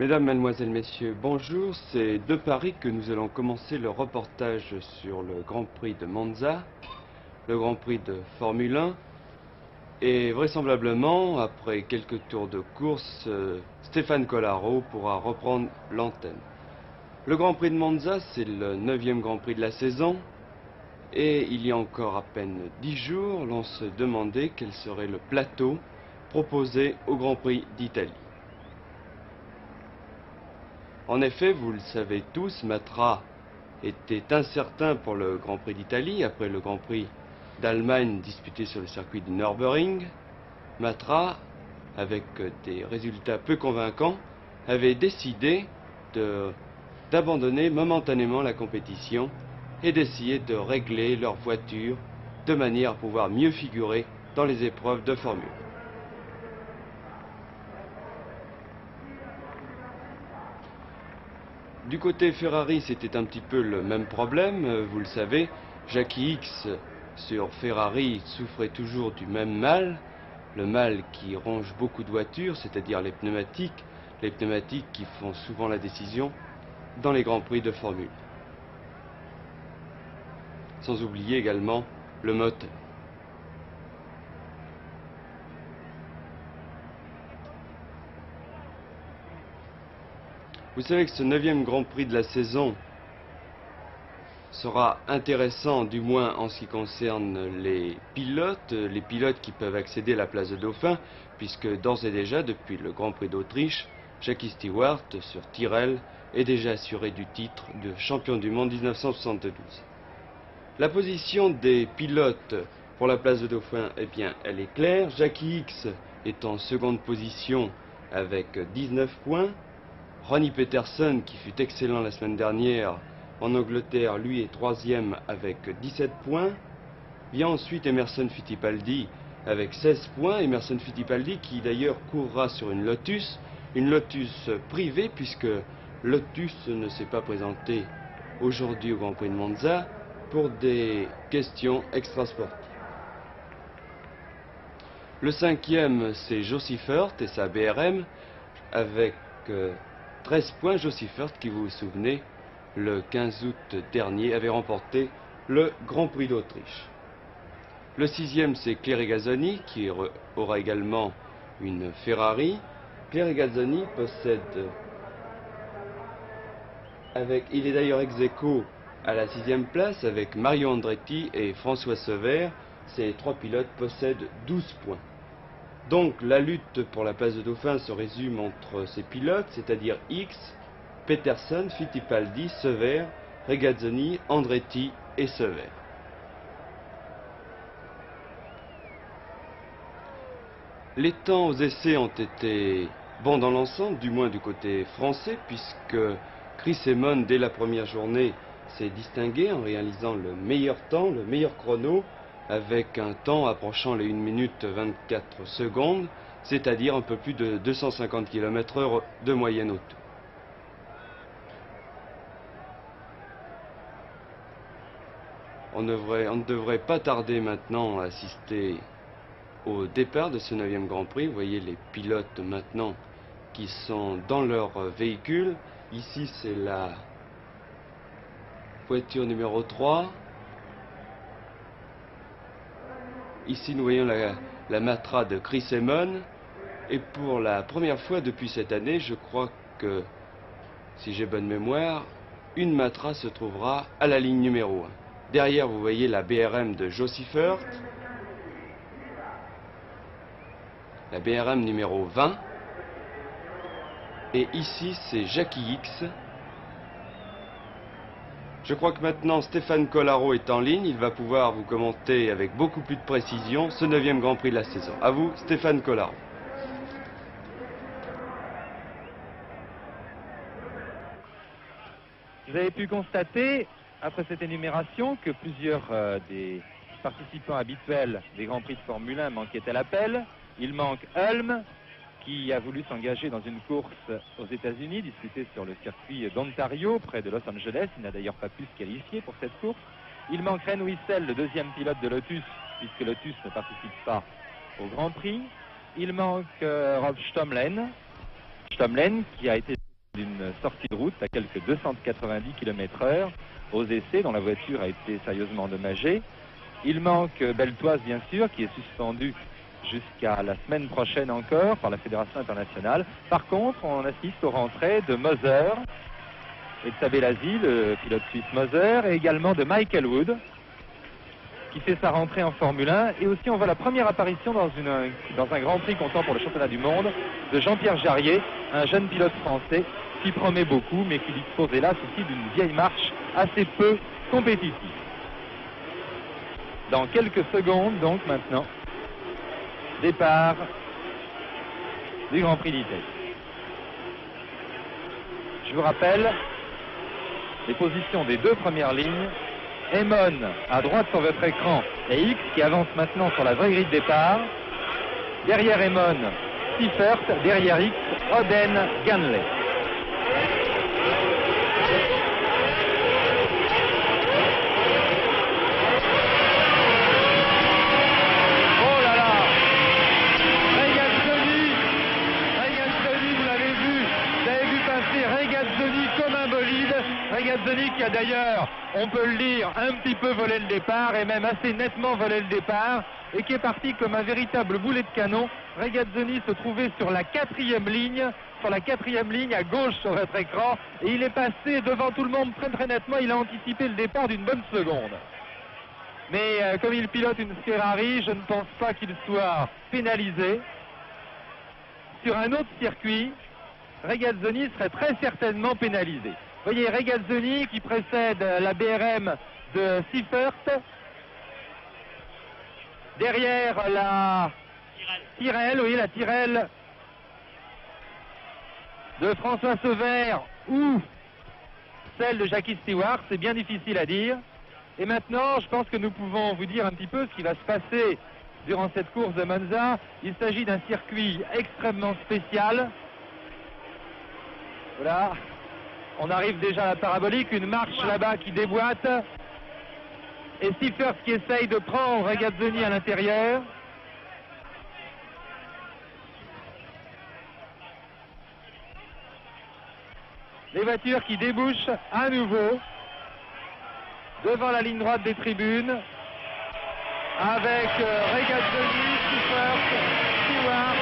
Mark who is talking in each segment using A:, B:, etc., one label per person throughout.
A: Mesdames, Mademoiselles, Messieurs, bonjour. C'est de Paris que nous allons commencer le reportage sur le Grand Prix de Monza, le Grand Prix de Formule 1. Et vraisemblablement, après quelques tours de course, Stéphane Collaro pourra reprendre l'antenne. Le Grand Prix de Monza, c'est le 9e Grand Prix de la saison. Et il y a encore à peine 10 jours, l'on se demandait quel serait le plateau proposé au Grand Prix d'Italie. En effet, vous le savez tous, Matra était incertain pour le Grand Prix d'Italie après le Grand Prix d'Allemagne disputé sur le circuit de Nürburgring. Matra, avec des résultats peu convaincants, avait décidé d'abandonner momentanément la compétition et d'essayer de régler leur voiture de manière à pouvoir mieux figurer dans les épreuves de Formule. Du côté Ferrari, c'était un petit peu le même problème, vous le savez. Jackie X sur Ferrari souffrait toujours du même mal, le mal qui ronge beaucoup de voitures, c'est-à-dire les pneumatiques qui font souvent la décision dans les grands prix de Formule. Sans oublier également le moteur. Vous savez que ce 9e Grand Prix de la saison sera intéressant, du moins en ce qui concerne les pilotes qui peuvent accéder à la place de Dauphin, puisque d'ores et déjà, depuis le Grand Prix d'Autriche, Jackie Stewart sur Tyrrell est déjà assuré du titre de champion du monde 1972. La position des pilotes pour la place de Dauphin, eh bien, elle est claire. Jackie X est en seconde position avec 19 points. Ronnie Peterson, qui fut excellent la semaine dernière en Angleterre, lui est 3e avec 17 points. Vient ensuite Emerson Fittipaldi avec 16 points. Emerson Fittipaldi qui d'ailleurs courra sur une Lotus privée, puisque Lotus ne s'est pas présenté aujourd'hui au Grand Prix de Monza pour des questions extrasportives. Le 5e, c'est Joe Seifert et sa BRM avec 13 points. Joe Seifert, qui, vous vous souvenez, le 15 août dernier, avait remporté le Grand Prix d'Autriche. Le 6e, c'est Claire Regazzoni, qui aura également une Ferrari. Claire Regazzoni possède, il est d'ailleurs ex aequo à la 6e place avec Mario Andretti et François Sever. Ces trois pilotes possèdent 12 points. Donc la lutte pour la place de Dauphin se résume entre ces pilotes, c'est-à-dire X, Peterson, Fittipaldi, Sever, Regazzoni, Andretti et Sever. Les temps aux essais ont été bons dans l'ensemble, du moins du côté français, puisque Chris Amon, dès la première journée, s'est distingué en réalisant le meilleur temps, le meilleur chrono, avec un temps approchant les 1 minute 24 secondes, c'est-à-dire un peu plus de 250 km/h de moyenne auto. On ne devrait pas tarder maintenant à assister au départ de ce 9e Grand Prix. Vous voyez les pilotes maintenant qui sont dans leur véhicule. Ici, c'est la voiture numéro 3. Ici, nous voyons la Matra de Chris Amon. Et pour la première fois depuis cette année, je crois que, si j'ai bonne mémoire, une Matra se trouvera à la ligne numéro 1. Derrière, vous voyez la BRM de Joe Seifert, la BRM numéro 20. Et ici, c'est Jackie X. Je crois que maintenant Stéphane Collaro est en ligne. Il va pouvoir vous commenter avec beaucoup plus de précision ce 9e Grand Prix de la saison. À vous, Stéphane Collaro.
B: Vous avez pu constater, après cette énumération, que plusieurs des participants habituels des Grands Prix de Formule 1 manquaient à l'appel. Il manque Hulme, qui a voulu s'engager dans une course aux États-Unis, disputée sur le circuit d'Ontario, près de Los Angeles. Il n'a d'ailleurs pas pu se qualifier pour cette course. Il manque Ren Wissel, le 2e pilote de Lotus, puisque Lotus ne participe pas au Grand Prix. Il manque Rob Stomlen qui a été d'une sortie de route à quelques 290 km/h aux essais, dont la voiture a été sérieusement endommagée. Il manque Beltoise, bien sûr, qui est suspendu jusqu'à la semaine prochaine encore par la Fédération internationale. Par contre, on assiste aux rentrées de Moser et de Sabelazi, le pilote suisse Moser, et également de Michael Wood, qui fait sa rentrée en Formule 1. Et aussi, on voit la première apparition dans un Grand Prix comptant pour le championnat du monde de Jean-Pierre Jarier, un jeune pilote français qui promet beaucoup, mais qui dispose hélas aussi d'une vieille marche assez peu compétitive. Dans quelques secondes, donc maintenant, départ du Grand Prix d'Italie. Je vous rappelle les positions des deux premières lignes. Emon à droite sur votre écran et X qui avance maintenant sur la vraie grille de départ. Derrière Emon, Seifert, derrière X, Oden, Ganley. Oh là là, Regazzoni, vous l'avez vu, vous avez vu passer Regazzoni comme un bolide. Regazzoni qui a d'ailleurs, on peut le dire, un petit peu volé le départ et même assez nettement volé le départ et qui est parti comme un véritable boulet de canon. Regazzoni se trouvait sur la quatrième ligne à gauche sur votre écran et il est passé devant tout le monde très nettement. Il a anticipé le départ d'une bonne seconde. Mais comme il pilote une Ferrari, je ne pense pas qu'il soit pénalisé. Sur un autre circuit, Regazzoni serait très certainement pénalisé. Vous voyez Regazzoni qui précède la BRM de Seifert. Derrière la Tyrrell, oui, la Tyrrell de François Sauvert ou celle de Jackie Stewart, c'est bien difficile à dire. Et maintenant, je pense que nous pouvons vous dire un petit peu ce qui va se passer durant cette course de Monza. Il s'agit d'un circuit extrêmement spécial. Voilà. On arrive déjà à la parabolique, une marche là-bas qui déboîte. Et Seifert qui essaye de prendre Regazzoni à l'intérieur. Les voitures qui débouchent à nouveau devant la ligne droite des tribunes avec Regazzoni, Seifert, Stewart.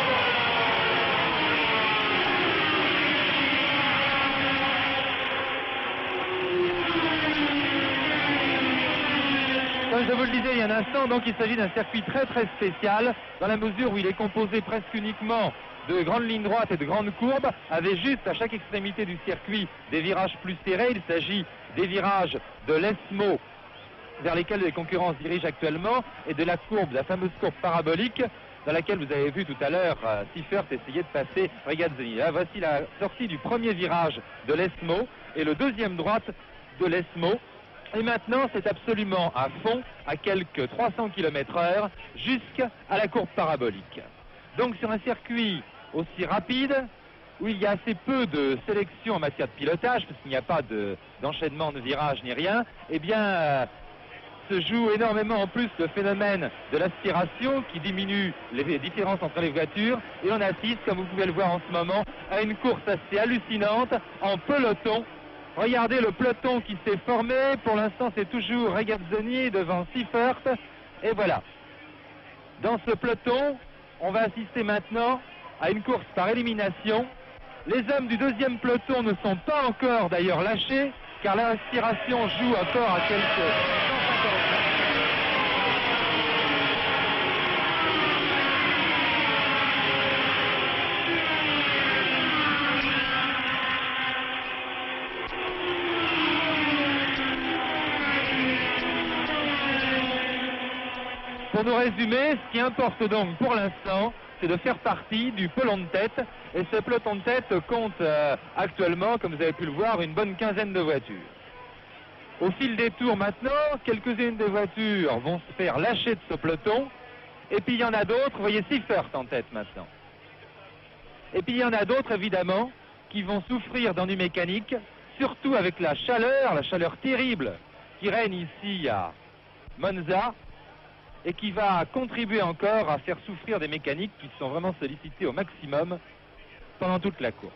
B: Comme je vous le disais il y a un instant, donc il s'agit d'un circuit très spécial, dans la mesure où il est composé presque uniquement de grandes lignes droites et de grandes courbes, avec juste à chaque extrémité du circuit des virages plus serrés. Il s'agit des virages de l'ESMO, vers lesquels les concurrents se dirigent actuellement, et de la courbe, la fameuse courbe parabolique, dans laquelle vous avez vu tout à l'heure Seifert essayer de passer Regazzoni. Là, voici la sortie du premier virage de l'ESMO et le deuxième droite de l'ESMO. Et maintenant, c'est absolument à fond, à quelques 300 km/h, jusqu'à la courbe parabolique. Donc sur un circuit aussi rapide, où il y a assez peu de sélection en matière de pilotage, parce qu'il n'y a pas d'enchaînement de virages ni rien, eh bien, se joue énormément en plus le phénomène de l'aspiration qui diminue les différences entre les voitures. Et on assiste, comme vous pouvez le voir en ce moment, à une course assez hallucinante en peloton. Regardez le peloton qui s'est formé. Pour l'instant, c'est toujours Regazzoni devant Seifert. Et voilà. Dans ce peloton, on va assister maintenant à une course par élimination. Les hommes du deuxième peloton ne sont pas encore d'ailleurs lâchés, car l'aspiration joue encore à quelques 150 mètres. Pour nous résumer, ce qui importe donc pour l'instant, c'est de faire partie du peloton de tête. Et ce peloton de tête compte actuellement, comme vous avez pu le voir, une bonne quinzaine de voitures. Au fil des tours maintenant, quelques-unes des voitures vont se faire lâcher de ce peloton. Et puis il y en a d'autres, vous voyez Seifert en tête maintenant. Et puis il y en a d'autres évidemment qui vont souffrir d'ennui mécanique, surtout avec la chaleur terrible qui règne ici à Monza, et qui va contribuer encore à faire souffrir des mécaniques qui sont vraiment sollicités au maximum pendant toute la course.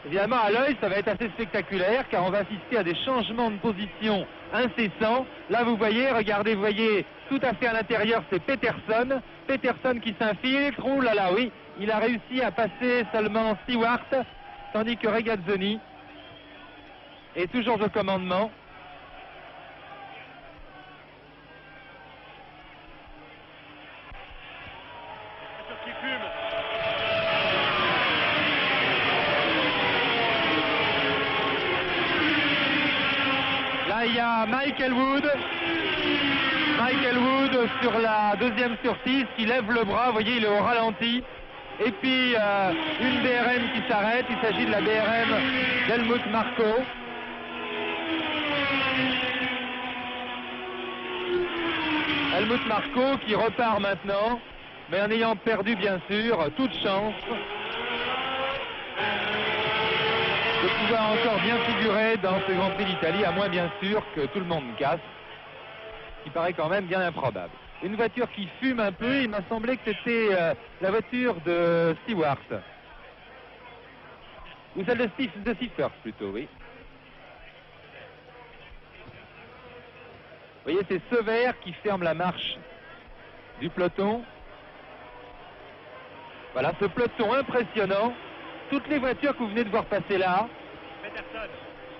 B: Évidemment, à l'œil, ça va être assez spectaculaire car on va assister à des changements de position incessants. Là, vous voyez, regardez, vous voyez, tout à fait à l'intérieur, c'est Peterson. Peterson qui s'infiltre. Oh là là, oui, il a réussi à passer seulement Stewart, tandis que Regazzoni est toujours au commandement. Là, il y a Michael Wood sur la deuxième sortie qui lève le bras, vous voyez, il est au ralenti. Et puis une BRM qui s'arrête, il s'agit de la BRM d'Helmut Marko. Helmut Marko qui repart maintenant, mais en ayant perdu bien sûr toute chance de pouvoir encore bien figurer dans ce Grand Prix d'Italie, à moins bien sûr que tout le monde casse, ce qui paraît quand même bien improbable. Une voiture qui fume un peu, il m'a semblé que c'était la voiture de Stewart. Ou celle de Seifert plutôt, oui. Vous voyez, c'est Sever qui ferme la marche du peloton. Voilà, ce peloton impressionnant. Toutes les voitures que vous venez de voir passer là.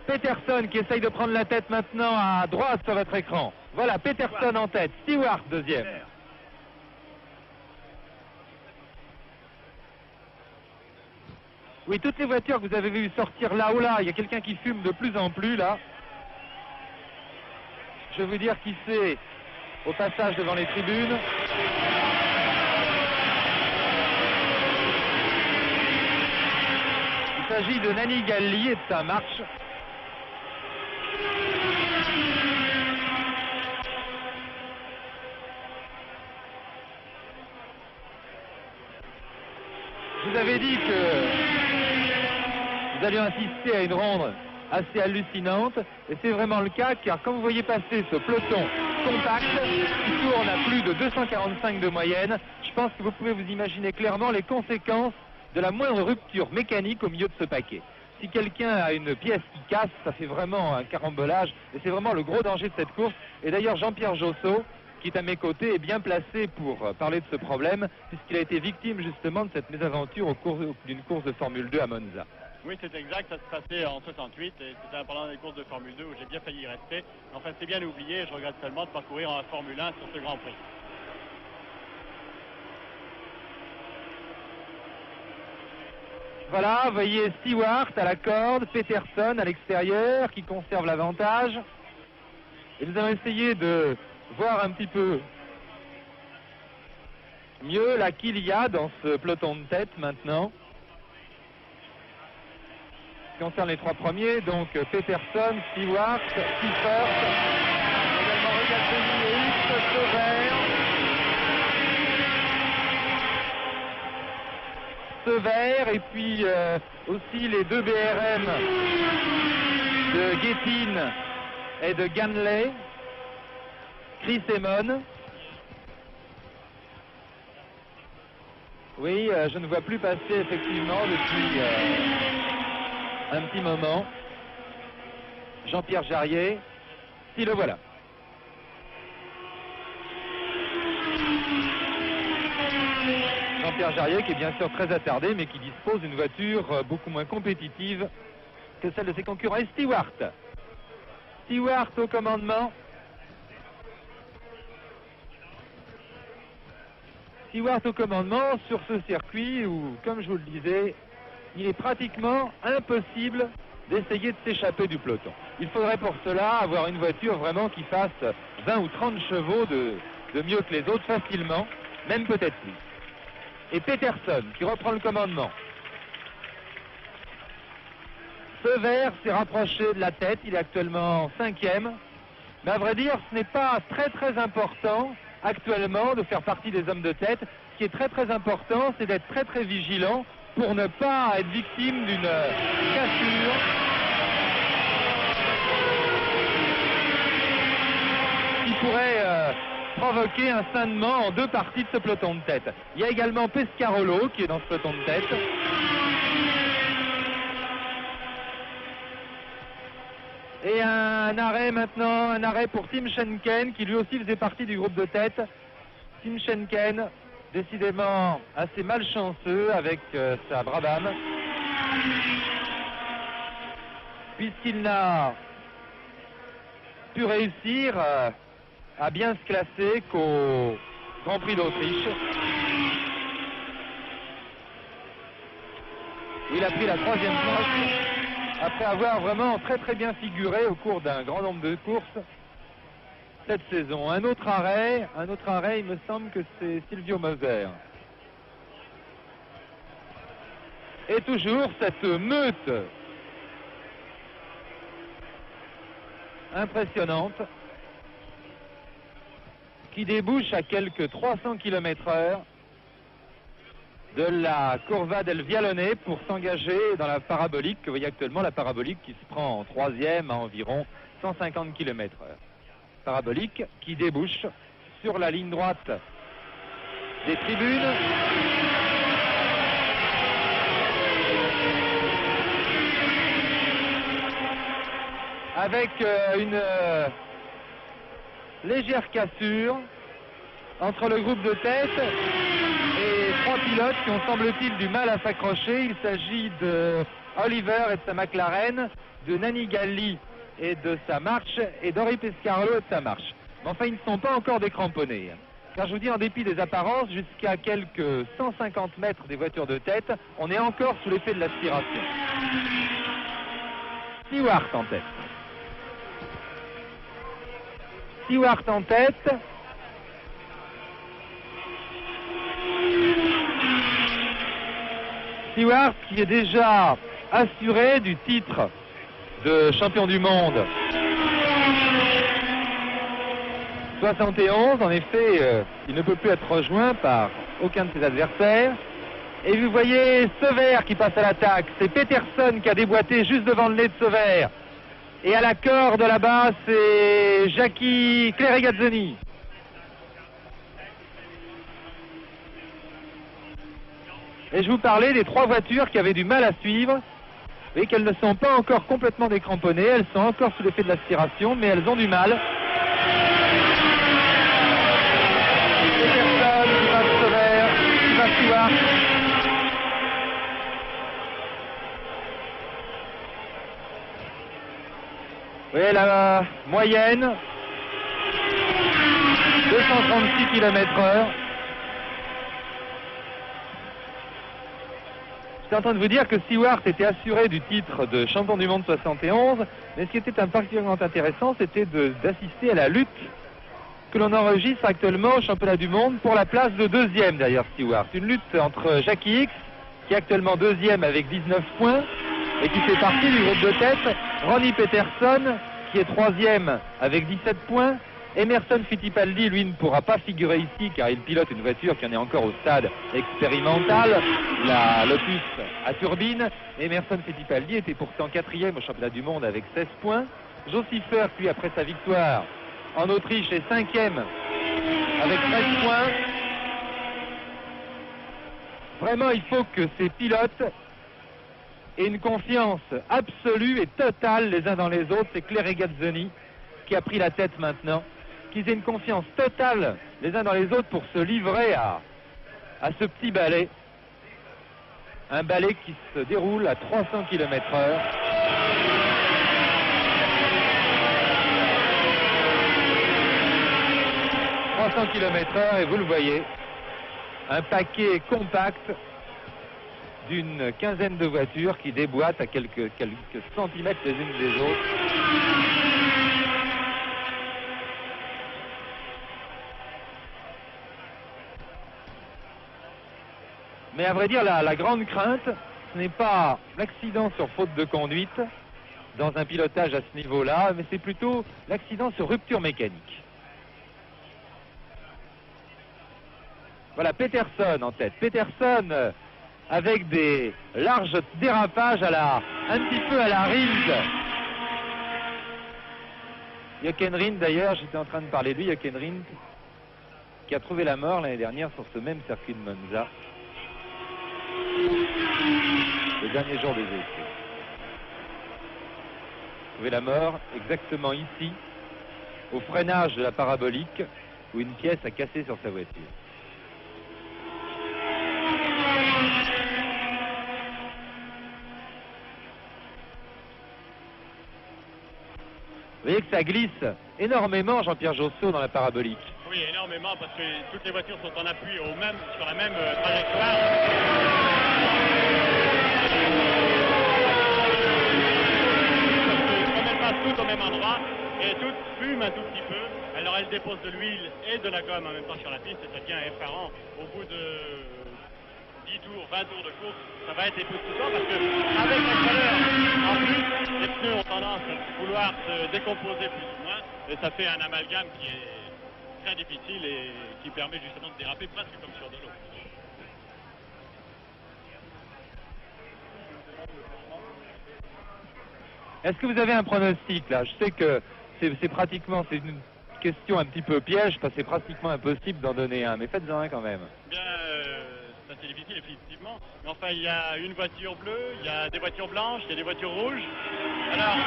B: Peterson qui essaye de prendre la tête maintenant à droite sur votre écran. Voilà, Peterson en tête, Stewart deuxième. Oui, toutes les voitures que vous avez vues sortir là ou là, il y a quelqu'un qui fume de plus en plus là. Je vais vous dire qui c'est au passage devant les tribunes. Il s'agit de Nanni Galli et de sa marche. Je vous avais dit que nous allions assister à une ronde assez hallucinante, et c'est vraiment le cas, car quand vous voyez passer ce peloton compact qui tourne à plus de 245 de moyenne, je pense que vous pouvez vous imaginer clairement les conséquences de la moindre rupture mécanique au milieu de ce paquet. Si quelqu'un a une pièce qui casse, ça fait vraiment un carambolage, et c'est vraiment le gros danger de cette course. Et d'ailleurs, Jean-Pierre Josso, qui est à mes côtés, est bien placé pour parler de ce problème, puisqu'il a été victime justement de cette mésaventure au cours d'une course de Formule 2 à Monza.
C: Oui, c'est exact, ça se passait en 68, et c'était pendant des courses de Formule 2 où j'ai bien failli y rester. Enfin, c'est bien oublié, je regrette seulement de parcourir en Formule 1 sur ce Grand Prix.
B: Voilà, vous voyez Stewart à la corde, Peterson à l'extérieur qui conserve l'avantage. Et nous allons essayer de voir un petit peu mieux là qu'il y a dans ce peloton de tête maintenant. Ce qui concerne les trois premiers, donc Peterson, Stewart, Seifert, également Regazzoni et Hicks, Sever, et puis aussi les deux BRM de Guettin et de Ganley, Chris Amon. Oui, je ne vois plus passer effectivement depuis un petit moment Jean-Pierre Jarier. Si, le voilà. Jean-Pierre Jarier qui est bien sûr très attardé, mais qui dispose d'une voiture beaucoup moins compétitive que celle de ses concurrents. Et Stewart au commandement. Stewart au commandement sur ce circuit où, comme je vous le disais, il est pratiquement impossible d'essayer de s'échapper du peloton. Il faudrait pour cela avoir une voiture vraiment qui fasse 20 ou 30 chevaux de mieux que les autres facilement, même peut-être plus. Et Peterson qui reprend le commandement. Sever s'est rapproché de la tête, il est actuellement 5e. Mais à vrai dire, ce n'est pas très très important actuellement de faire partie des hommes de tête. Ce qui est très très important, c'est d'être très très vigilant pour ne pas être victime d'une cassure qui pourrait provoquer un scindement en deux parties de ce peloton de tête. Il y a également Pescarolo qui est dans ce peloton de tête. Et un arrêt maintenant, un arrêt pour Tim Schenken, qui lui aussi faisait partie du groupe de tête. Tim Schenken, décidément assez malchanceux avec sa Brabham, puisqu'il n'a pu réussir à bien se classer qu'au Grand Prix d'Autriche, où il a pris la 3e place, après avoir vraiment très bien figuré au cours d'un grand nombre de courses cette saison. Un autre arrêt, il me semble que c'est Silvio Moser. Et toujours cette meute impressionnante qui débouche à quelques 300 km/h de la Curva del Vialone pour s'engager dans la parabolique que vous voyez actuellement, la parabolique qui se prend en 3e à environ 150 km/h. Parabolique qui débouche sur la ligne droite des tribunes. Avec une légère cassure entre le groupe de tête et 3 pilotes qui ont, semble-t-il, du mal à s'accrocher. Il s'agit de Oliver et de sa McLaren, de Nanni Galli et de sa March, et d'Henri Pescarolo et de sa March. Mais enfin, ils ne sont pas encore décramponnés. Car je vous dis, en dépit des apparences, jusqu'à quelques 150 mètres des voitures de tête, on est encore sous l'effet de l'aspiration. Stewart en tête. Stewart en tête. Stewart qui est déjà assuré du titre de champion du monde 71. En effet, il ne peut plus être rejoint par aucun de ses adversaires. Et vous voyez Sever qui passe à l'attaque. C'est Peterson qui a déboîté juste devant le nez de Sever. Et à la corde là-bas, c'est Jackie Clay-Regazzoni. Et je vous parlais des 3 voitures qui avaient du mal à suivre. Vous voyez qu'elles ne sont pas encore complètement décramponnées, elles sont encore sous l'effet de l'aspiration, mais elles ont du mal. Peterson, qui va Sever, qui va Stewart. Vous voyez la moyenne, 236 km/h. J'étais en train de vous dire que Stewart était assuré du titre de champion du monde 71, mais ce qui était particulièrement intéressant, c'était d'assister à la lutte que l'on enregistre actuellement au championnat du monde pour la place de 2e derrière Stewart. Une lutte entre Jackie Hicks, qui est actuellement 2e avec 19 points, et qui fait partie du groupe de tête, Ronnie Peterson, qui est 3e avec 17 points. Emerson Fittipaldi, lui, ne pourra pas figurer ici car il pilote une voiture qui en est encore au stade expérimental, la Lotus à turbine. Emerson Fittipaldi était pourtant 4e au championnat du monde avec 16 points. Joe Siffert, lui, après sa victoire en Autriche, est 5e avec 13 points. Vraiment, il faut que ces pilotes aient une confiance absolue et totale les uns dans les autres. C'est Clay-Regazzoni qui a pris la tête maintenant. Qu'ils aient une confiance totale les uns dans les autres pour se livrer à ce petit ballet. Un ballet qui se déroule à 300 km/h. Et vous le voyez, un paquet compact d'une quinzaine de voitures qui déboîtent à quelques centimètres les unes des autres. Mais à vrai dire, la grande crainte, ce n'est pas l'accident sur faute de conduite dans un pilotage à ce niveau-là, mais c'est plutôt l'accident sur rupture mécanique. Voilà, Peterson en tête. Peterson avec des larges dérapages un petit peu à la Rins. Jochen Rindt, d'ailleurs, j'étais en train de parler de lui, Jochen Rindt, qui a trouvé la mort l'année dernière sur ce même circuit de Monza, le dernier jour des essais. trouvé la mort exactement ici, au freinage de la parabolique, où une pièce a cassé sur sa voiture. Vous voyez que ça glisse énormément, Jean-Pierre Josso, dans la parabolique.
C: Oui, énormément, parce que toutes les voitures sont en appui sur la même trajectoire. Comme elles passent toutes au même endroit, et toutes fument un tout petit peu, alors elles déposent de l'huile et de la gomme en même temps sur la piste, et ça devient effarant. Au bout de 10 tours, 20 tours de course, ça va être épouvantable parce que avec la chaleur, en plus, les pneus ont tendance à vouloir se décomposer plus ou moins, et ça fait un amalgame qui est très difficile et qui permet justement de déraper presque comme sur de l'eau.
B: Est-ce que vous avez un pronostic là? Je sais que c'est pratiquement, c'est une question un petit peu piège, parce que c'est pratiquement impossible d'en donner un, mais faites-en un quand même.
C: Bien, c'est assez difficile effectivement, mais enfin il y a une voiture bleue, il y a des voitures blanches, il y a des voitures rouges. Alors,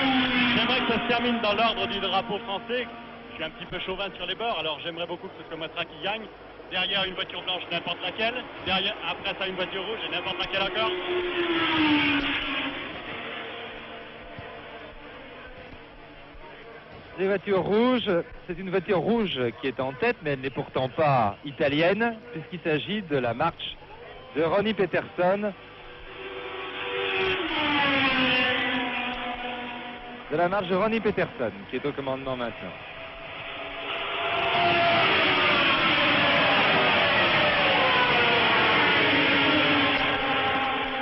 C: j'aimerais que ça se termine dans l'ordre du drapeau français. Je suis un petit peu chauvin sur les bords, alors j'aimerais beaucoup que ce soit Matra qui gagne. Derrière une voiture blanche, n'importe laquelle. Derrière, après ça, une voiture rouge et n'importe laquelle encore.
B: Les voitures rouges, c'est une voiture rouge qui est en tête, mais elle n'est pourtant pas italienne, puisqu'il s'agit de la marche de Ronnie Peterson. De la marche de Ronnie Peterson, qui est au commandement maintenant.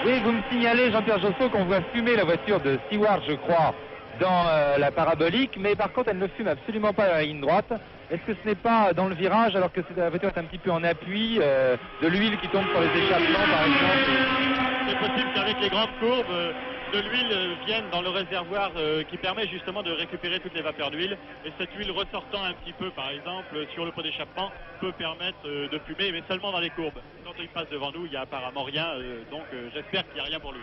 B: Oui, vous me signalez, Jean-Pierre Josso, qu'on voit fumer la voiture de Stewart, je crois, dans la parabolique, mais par contre, elle ne fume absolument pas la ligne droite. Est-ce que ce n'est pas dans le virage, alors que la voiture est un petit peu en appui, de l'huile qui tombe sur les échappements, par exemple?
C: C'est possible qu'avec les grandes courbes, de l'huile vienne dans le réservoir qui permet justement de récupérer toutes les vapeurs d'huile. Et cette huile ressortant un petit peu, par exemple, sur le pot d'échappement, peut permettre de fumer, mais seulement dans les courbes. Quand il passe devant nous, il n'y a apparemment rien, donc j'espère qu'il n'y a rien pour lui.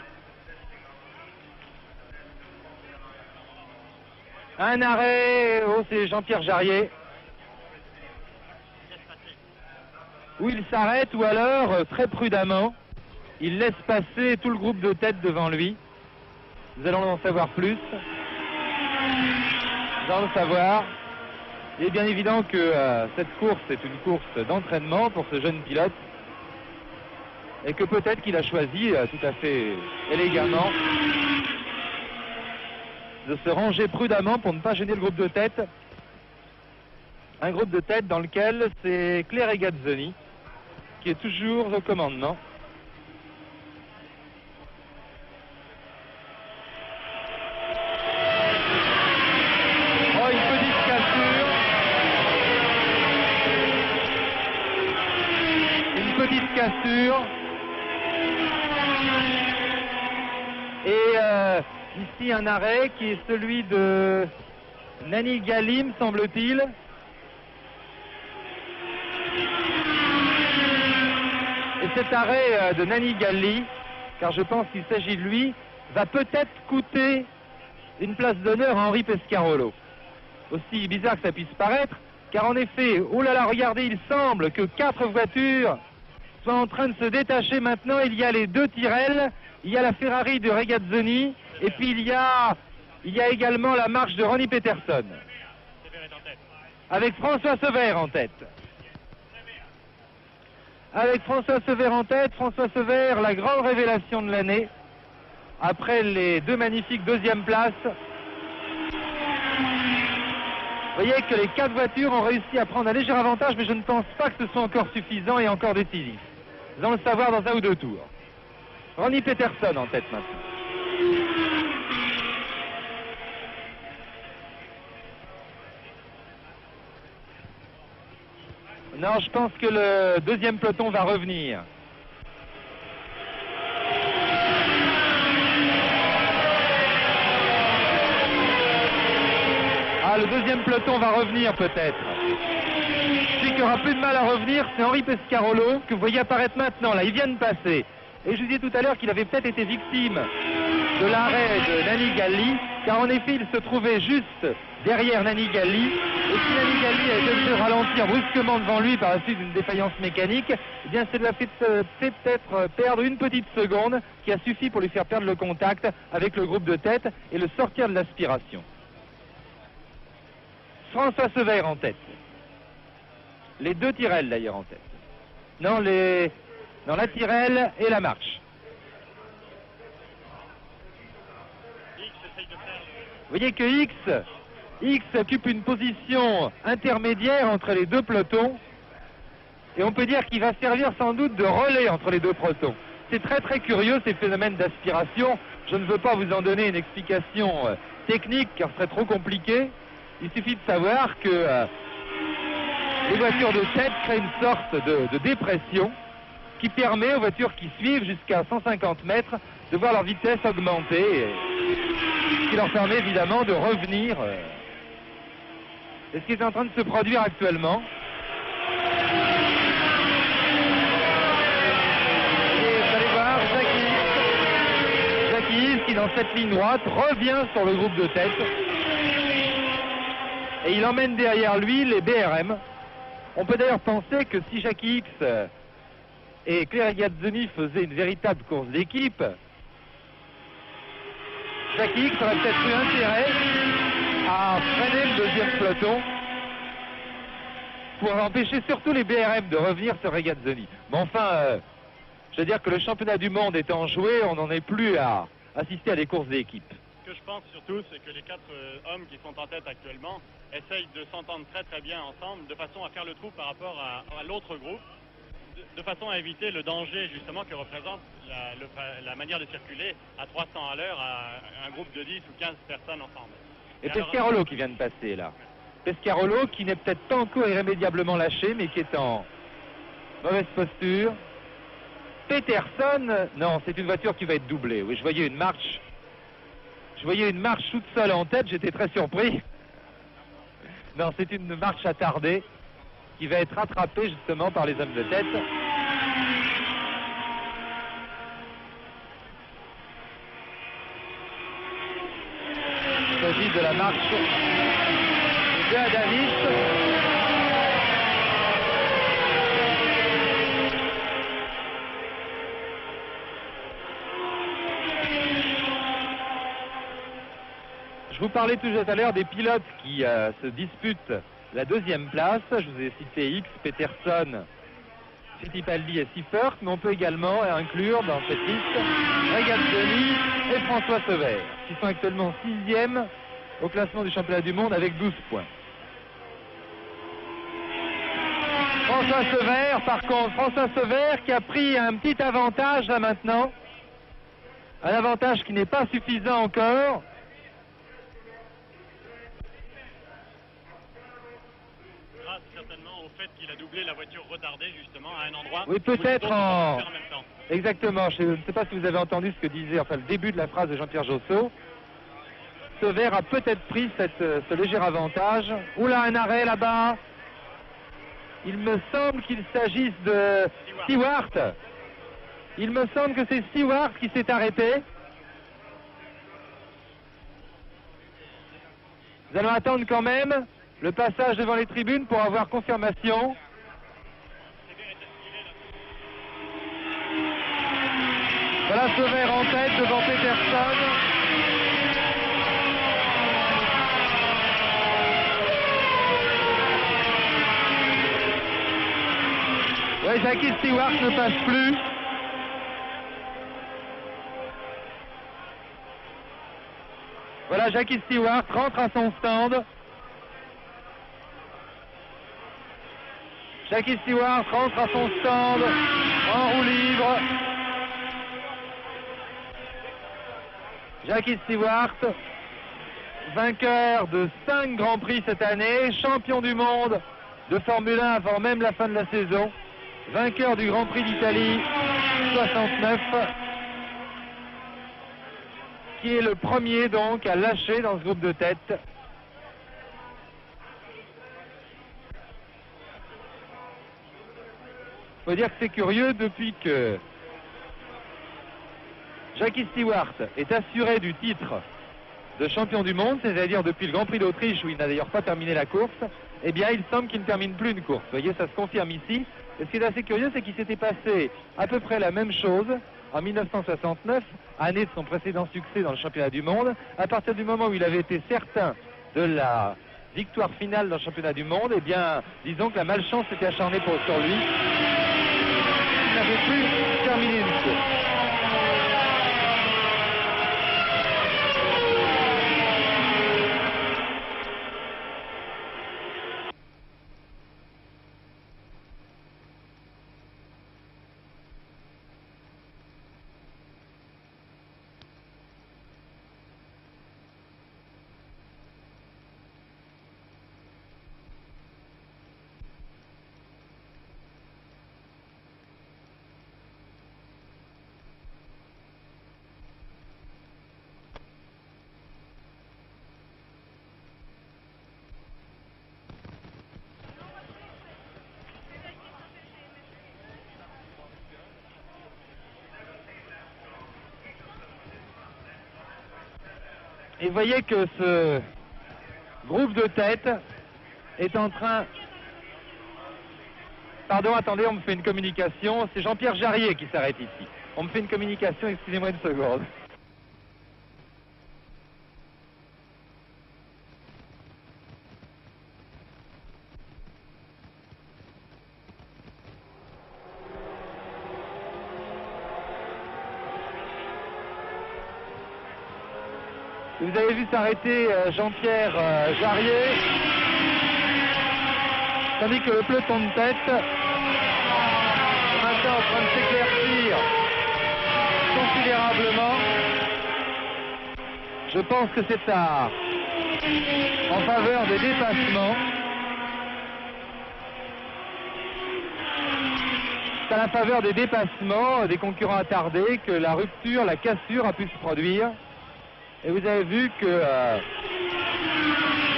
B: Un arrêt, oh, c'est Jean-Pierre Jarier. Où il s'arrête, ou alors, très prudemment, il laisse passer tout le groupe de tête devant lui. Nous allons en savoir plus. Nous allons le savoir. Il est bien évident que cette course est une course d'entraînement pour ce jeune pilote. Et que peut-être qu'il a choisi tout à fait élégamment de se ranger prudemment pour ne pas gêner le groupe de tête. Un groupe de tête dans lequel c'est Claire Regazzoni qui est toujours au commandement. Oh, une petite cassure. Une petite cassure. Et ici un arrêt qui est celui de Nani Galli, me semble-t-il. Et cet arrêt de Nani Galli, car je pense qu'il s'agit de lui, va peut-être coûter une place d'honneur à Henri Pescarolo. Aussi bizarre que ça puisse paraître, car en effet, oh là là, regardez, il semble que 4 voitures soient en train de se détacher maintenant. Il y a les 2 Tyrrell, il y a la Ferrari de Regazzoni, et puis il y a également la marche de Ronnie Peterson, avec François Sever en tête. Avec François Sever en tête, François Sever, la grande révélation de l'année, après les 2 magnifiques 2e places. Vous voyez que les 4 voitures ont réussi à prendre un léger avantage, mais je ne pense pas que ce soit encore suffisant et encore décisif. Nous allons le savoir dans 1 ou 2 tours. Ronnie Peterson en tête maintenant. Non, je pense que le 2e peloton va revenir. Ah, le 2e peloton va revenir peut-être. Celui qui aura plus de mal à revenir, c'est Henri Pescarolo, que vous voyez apparaître maintenant. Là, il vient de passer. Et je vous disais tout à l'heure qu'il avait peut-être été victime de l'arrêt de Nani Galli, car en effet il se trouvait juste derrière Nani Galli, et si Nani Galli a été obligé de ralentir brusquement devant lui par la suite d'une défaillance mécanique, eh bien ça lui a fait peut-être perdre une petite seconde qui a suffi pour lui faire perdre le contact avec le groupe de tête et le sortir de l'aspiration. François Sever en tête. Les deux Tyrrell d'ailleurs en tête. Non, la Tyrrell et la marche. Vous voyez que X occupe une position intermédiaire entre les deux pelotons et on peut dire qu'il va servir sans doute de relais entre les deux pelotons. C'est très très curieux ces phénomènes d'aspiration. Je ne veux pas vous en donner une explication technique car ce serait trop compliqué. Il suffit de savoir que les voitures de tête créent une sorte de dépression qui permet aux voitures qui suivent jusqu'à 150 mètres de voir leur vitesse augmenter, ce qui leur permet évidemment de revenir. C'est ce qui est en train de se produire actuellement. Et vous allez voir Jackie Ives qui dans cette ligne droite revient sur le groupe de tête. Et il emmène derrière lui les BRM. On peut d'ailleurs penser que si Jackie X et Claire Regazzoni faisaient une véritable course d'équipe, Jackie X aurait peut-être eu intérêt à freiner le deuxième peloton pour empêcher surtout les BRM de revenir sur Regazzoni. Mais enfin, je veux dire que le championnat du monde étant joué, on n'en est plus à assister à des courses d'équipe.
C: Ce que je pense surtout, c'est que les 4 hommes qui sont en tête actuellement essayent de s'entendre très très bien ensemble, de façon à faire le trou par rapport à l'autre groupe, de façon à éviter le danger justement que représente la manière de circuler à 300 à l'heure à un groupe de 10 ou 15 personnes ensemble.
B: Et Pescarolo qui vient de passer là. Pescarolo qui n'est peut-être pas encore irrémédiablement lâché, mais qui est en mauvaise posture. Peterson, non, c'est une voiture qui va être doublée. Oui, je voyais une marche toute seule en tête, j'étais très surpris. Non, c'est une marche attardée qui va être rattrapée justement par les hommes de tête. Il s'agit de la marche de Adanis. Je vous parlais tout à l'heure des pilotes qui se disputent la deuxième place. Je vous ai cité X, Peterson, Fittipaldi et Seifert, mais on peut également inclure dans cette liste Regazzoni et François Sever, qui sont actuellement 6e au classement du championnat du monde avec 12 points. François Sever, par contre, François Sever qui a pris un petit avantage là maintenant, un avantage qui n'est pas suffisant encore.
C: Certainement au fait qu'il a doublé la voiture retardée justement à un endroit.
B: Oui, peut-être en... Exactement, je ne sais pas si vous avez entendu ce que disait, enfin le début de la phrase de Jean-Pierre Josso. Sever a peut-être pris ce léger avantage. Oula, un arrêt là-bas. Il me semble qu'il s'agisse de Stewart. Il me semble que c'est Stewart qui s'est arrêté. Nous allons attendre quand même le passage devant les tribunes pour avoir confirmation. Voilà Sever en tête devant Peterson. Ouais, Jackie Stewart ne passe plus. Voilà, Jackie Stewart rentre à son stand. Jackie Stewart rentre à son stand en roue libre. Jackie Stewart, vainqueur de 5 Grands Prix cette année, champion du monde de Formule 1 avant même la fin de la saison, vainqueur du Grand Prix d'Italie 69, qui est le premier donc à lâcher dans ce groupe de tête. Il faut dire que c'est curieux, depuis que Jackie Stewart est assuré du titre de champion du monde, c'est-à-dire depuis le Grand Prix d'Autriche où il n'a d'ailleurs pas terminé la course, eh bien il semble qu'il ne termine plus une course. Vous voyez, ça se confirme ici. Et ce qui est assez curieux, c'est qu'il s'était passé à peu près la même chose en 1969, année de son précédent succès dans le championnat du monde. À partir du moment où il avait été certain de la victoire finale dans le championnat du monde, eh bien, disons que la malchance s'était acharnée sur lui. Il n'avait plus terminé une course. Et vous voyez que ce groupe de tête est en train... Pardon, attendez, on me fait une communication. C'est Jean-Pierre Jarier qui s'arrête ici. On me fait une communication, excusez-moi une seconde. Vous avez vu s'arrêter Jean-Pierre Jarier, tandis que le peloton de tête est maintenant en train de s'éclaircir considérablement. Je pense que c'est en faveur des dépassements. C'est à la faveur des dépassements des concurrents attardés que la rupture, la cassure a pu se produire. Et vous avez vu que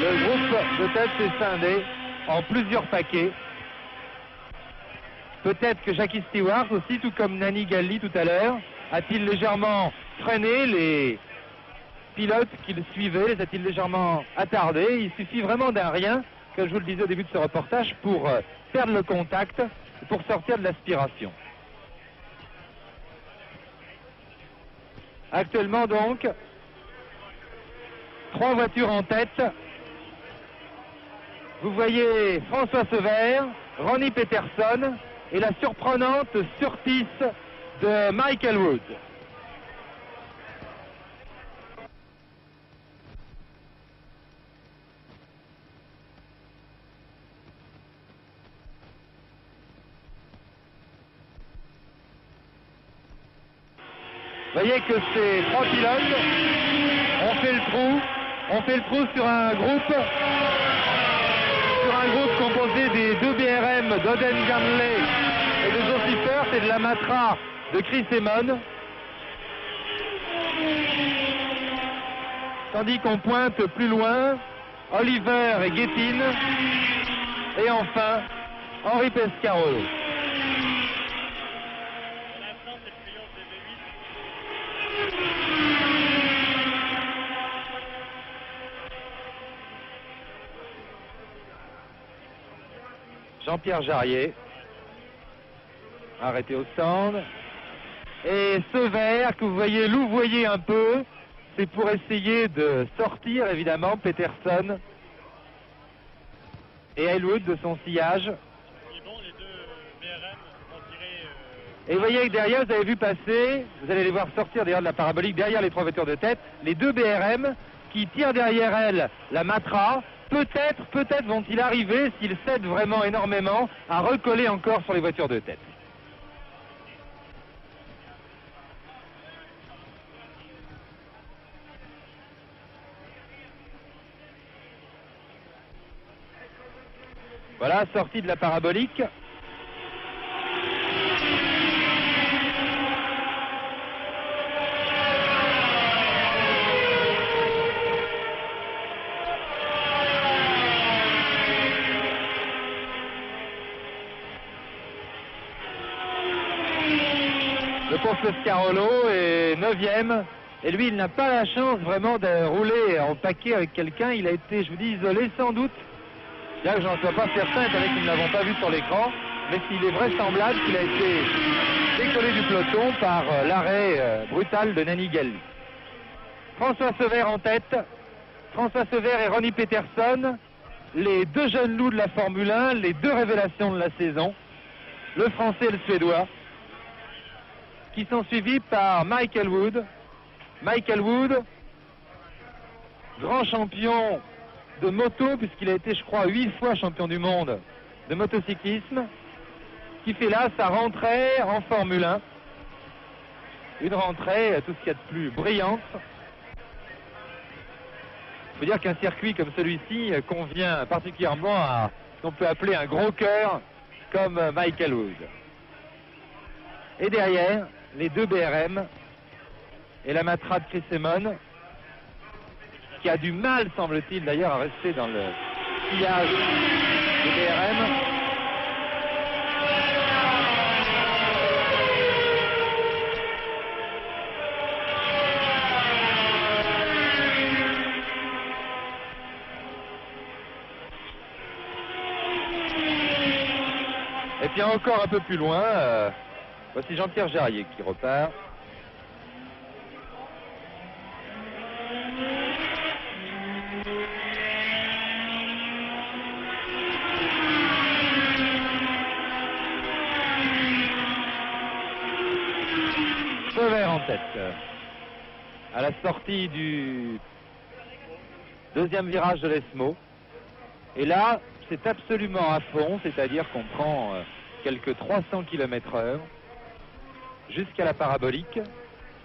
B: le groupe de tête s'est scindé en plusieurs paquets. Peut-être que Jackie Stewart aussi, tout comme Nanni Galli tout à l'heure, a-t-il légèrement freiné les pilotes qui le suivaient, les a-t-il légèrement attardés. Il suffit vraiment d'un rien, comme je vous le disais au début de ce reportage, pour perdre le contact, pour sortir de l'aspiration. Actuellement donc, 3 voitures en tête. Vous voyez François Sever, Ronnie Peterson et la surprenante Surtees de Michael Woods. Vous voyez que ces 3 pilotes ont fait le trou sur un groupe composé des 2 BRM d'Oden Ganley et de Josie Firth et de la Matra de Chris Amon. Tandis qu'on pointe plus loin Oliver et Guettin et enfin Henri Pescarolo. Jean-Pierre Jarier, arrêté au stand. Et Sever, que vous voyez louvoyer un peu, c'est pour essayer de sortir, évidemment, Peterson et Elwood de son sillage. Et vous voyez que derrière, vous avez vu passer, vous allez les voir sortir d'ailleurs de la parabolique, derrière les 3 voitures de tête, les 2 BRM qui tirent derrière elles la Matra. Peut-être vont-ils arriver, s'ils cèdent vraiment énormément, à recoller encore sur les voitures de tête. Voilà, sortie de la parabolique. Le Le pauvre Pescarolo est 9e. Et lui, il n'a pas la chance vraiment de rouler en paquet avec quelqu'un. Il a été, je vous dis, isolé sans doute. Bien que j'en sois pas certain, étant donné que nous ne l'avons pas vu sur l'écran. Mais il est vraisemblable qu'il a été décollé du peloton par l'arrêt brutal de Nanni Galli. François Sever en tête. François Sever et Ronnie Peterson, les deux jeunes loups de la Formule 1, les deux révélations de la saison, le Français et le Suédois, qui sont suivis par Michael Wood. Michael Wood, grand champion de moto, puisqu'il a été, je crois, 8 fois champion du monde de motocyclisme, qui fait là sa rentrée en Formule 1. Une rentrée, tout ce qu'il y a de plus brillante. Il faut dire qu'un circuit comme celui-ci convient particulièrement à ce qu'on peut appeler un gros cœur comme Michael Wood. Et derrière, les deux BRM et la Matra de Chris Amon, qui a du mal, semble-t-il d'ailleurs, à rester dans le sillage des BRM. Et puis encore un peu plus loin, voici Jean-Pierre Jarier qui repart. Sever en tête. À la sortie du deuxième virage de l'Esmo. Et là, c'est absolument à fond, c'est-à-dire qu'on prend quelques 300 km/h jusqu'à la parabolique.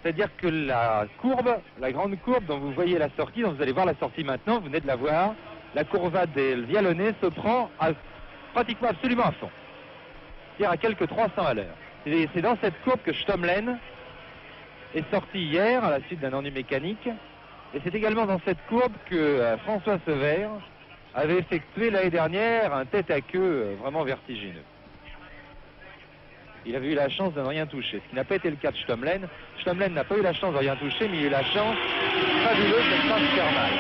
B: C'est-à-dire que la courbe, la grande courbe dont vous voyez la sortie, dont vous allez voir la sortie maintenant, vous venez de la voir, la courva del Vialone se prend pratiquement absolument à fond. C'est-à-dire à quelques 300 à l'heure. C'est dans cette courbe que Stomlen est sorti hier à la suite d'un ennui mécanique. Et c'est également dans cette courbe que François Sever avait effectué l'année dernière un tête-à-queue vraiment vertigineux. Il avait eu la chance de ne rien toucher, ce qui n'a pas été le cas de Stomlen. Stomlen n'a pas eu la chance de rien toucher, mais il a eu la chance fabuleuse de ne pas se faire mal.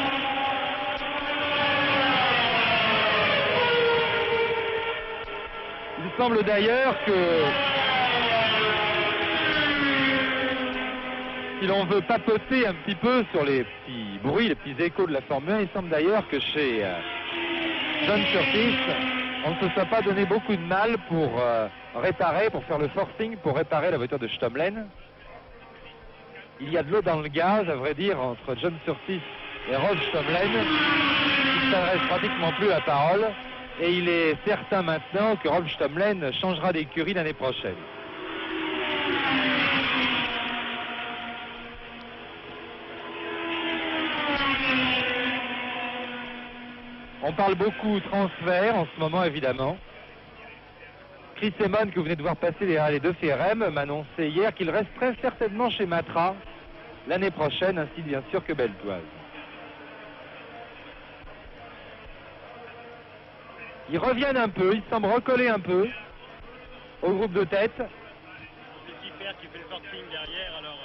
B: Il semble d'ailleurs que, si l'on veut papoter un petit peu sur les petits bruits, les petits échos de la Formule 1, il semble d'ailleurs que chez John Surtees, on ne se soit pas donné beaucoup de mal pour réparer, pour faire le forcing, pour réparer la voiture de Stomlen. Il y a de l'eau dans le gaz, à vrai dire, entre John Surtees et Rob Stomlen, qui ne s'adresse pratiquement plus la parole, et il est certain maintenant que Rob Stomlen changera d'écurie l'année prochaine. On parle beaucoup transfert en ce moment, évidemment. Chris Amon, que vous venez de voir passer derrière les deux FRM, m'a annoncé hier qu'il resterait certainement chez Matra l'année prochaine, ainsi bien sûr que Beltoise. Ils reviennent un peu, ils semblent recoller un peu au groupe de tête.
C: Joe qui fait le forcing derrière, alors...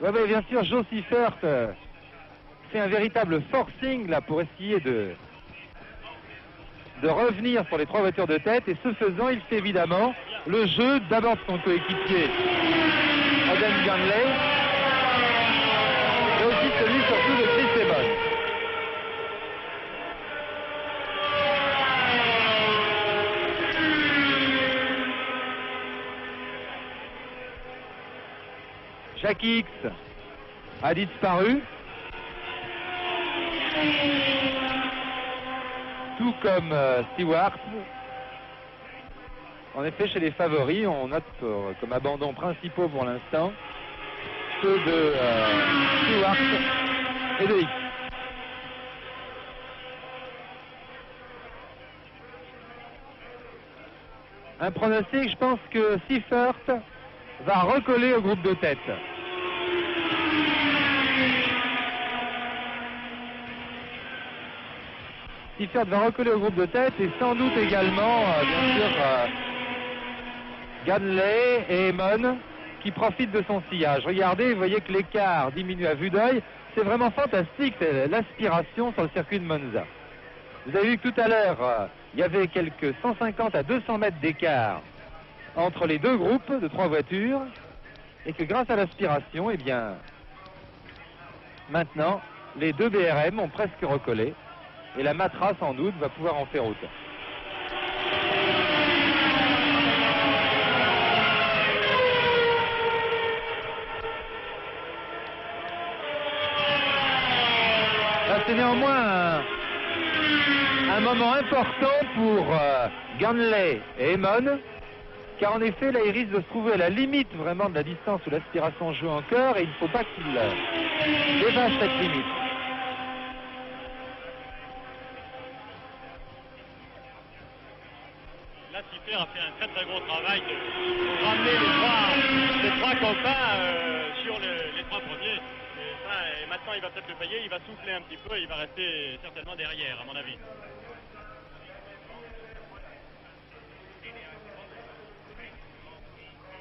B: Oui, bien sûr, Joe Siffert fait un véritable forcing là pour essayer de revenir sur les trois voitures de tête, et ce faisant, il fait évidemment le jeu d'abord de son coéquipier Adam Ganley, et aussi celui surtout de Chris Amon. Jackie X a disparu, tout comme Stewart. En effet, chez les favoris, on note comme abandon principaux pour l'instant ceux de Stewart et de X. Un pronostic, je pense que Siffert va recoller au groupe de tête. Siffert va recoller au groupe de tête, et sans doute également, bien sûr, Ganley et Amon. qui profite de son sillage. Regardez, vous voyez que l'écart diminue à vue d'œil. C'est vraiment fantastique, l'aspiration sur le circuit de Monza. Vous avez vu que tout à l'heure, il y avait quelques 150 à 200 mètres d'écart entre les deux groupes de 3 voitures, et que grâce à l'aspiration, eh bien, maintenant, les deux BRM ont presque recollé, et la Matra, sans doute, va pouvoir en faire autant. Là, c'est néanmoins un moment important pour Ganley et Emon, car en effet, là, il risque de se trouver à la limite vraiment de la distance où l'aspiration joue encore, et il ne faut pas qu'il dépasse cette limite.
C: Là, Tipper a fait un très gros travail de ramener les trois copains sur les 3 premiers. Et maintenant, il va peut-être le payer, il va souffler un petit peu et il va rester certainement derrière, à mon avis.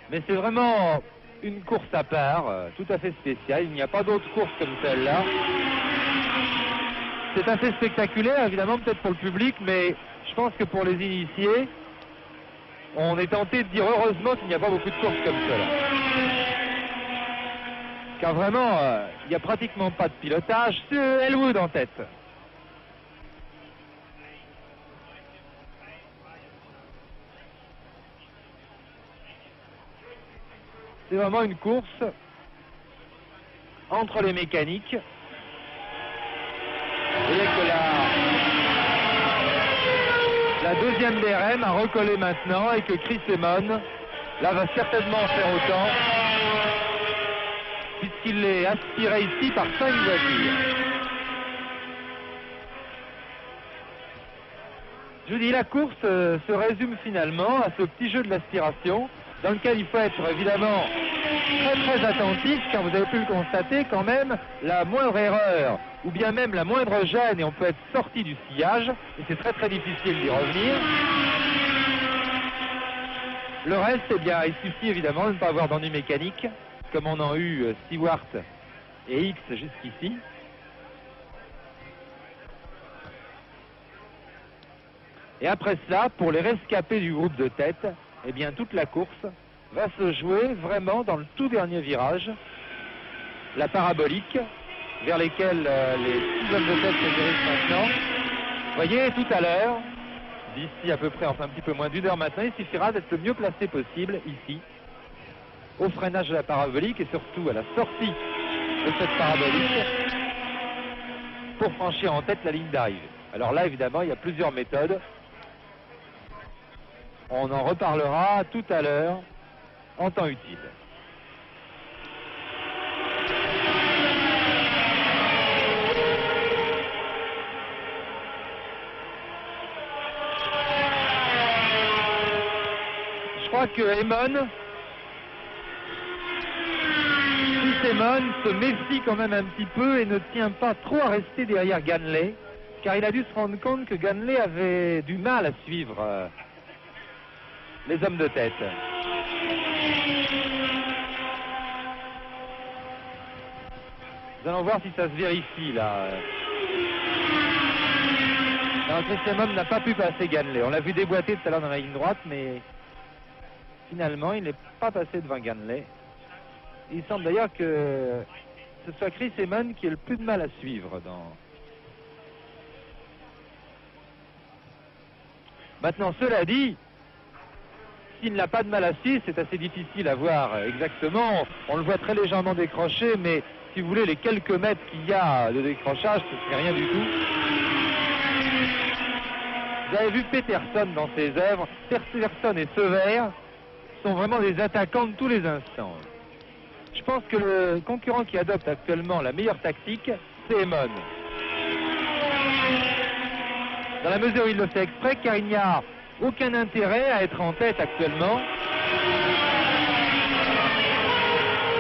B: Mais c'est vraiment une course à part, tout à fait spéciale. Il n'y a pas d'autres courses comme celle-là. C'est assez spectaculaire, évidemment, peut-être pour le public, mais je pense que pour les initiés, on est tenté de dire heureusement qu'il n'y a pas beaucoup de courses comme cela. Car vraiment, il n'y a pratiquement pas de pilotage. C'est Elwood en tête. C'est vraiment une course entre les mécaniques. Vous voyez que la deuxième DRM a recollé maintenant et que Chris Emon, là, va certainement en faire autant, puisqu'il est aspiré ici par 5 voitures. Je vous dis, la course se résume finalement à ce petit jeu de l'aspiration, dans lequel il faut être évidemment très attentif, car vous avez pu le constater quand même, la moindre erreur, ou bien même la moindre gêne, et on peut être sorti du sillage, et c'est très difficile d'y revenir. Le reste, eh bien, il suffit évidemment de ne pas avoir d'ennui mécanique, comme on en a eu Stewart et X jusqu'ici. Et après cela, pour les rescapés du groupe de tête, eh bien, toute la course va se jouer vraiment dans le tout dernier virage, la parabolique, vers lesquels les 6 hommes de tête se dirigent maintenant. Vous voyez, tout à l'heure, d'ici à peu près, enfin un petit peu moins d'1 heure maintenant, il suffira d'être le mieux placé possible, ici, au freinage de la parabolique et surtout à la sortie de cette parabolique, pour franchir en tête la ligne d'arrivée. Alors là, évidemment, il y a plusieurs méthodes. On en reparlera tout à l'heure en temps utile. Je crois que Emon se méfie quand même un petit peu et ne tient pas trop à rester derrière Ganley, car il a dû se rendre compte que Ganley avait du mal à suivre les hommes de tête. Nous allons voir si ça se vérifie là. Non, Chris Emon n'a pas pu passer Ganley. On l'a vu déboîter tout à l'heure dans la ligne droite, mais finalement il n'est pas passé devant Ganley. Il semble d'ailleurs que ce soit Chris Emon qui ait le plus de mal à suivre dans... Maintenant, cela dit, s'il n'a pas de mal à suivre, c'est assez difficile à voir exactement. On le voit très légèrement décroché, mais si vous voulez, les quelques mètres qu'il y a de décrochage, ce n'est rien du tout. Vous avez vu Peterson dans ses œuvres. Peterson et Sever sont vraiment des attaquants de tous les instants. Je pense que le concurrent qui adopte actuellement la meilleure tactique, c'est Emon. Dans la mesure où il le fait exprès, car il n'y a aucun intérêt à être en tête actuellement,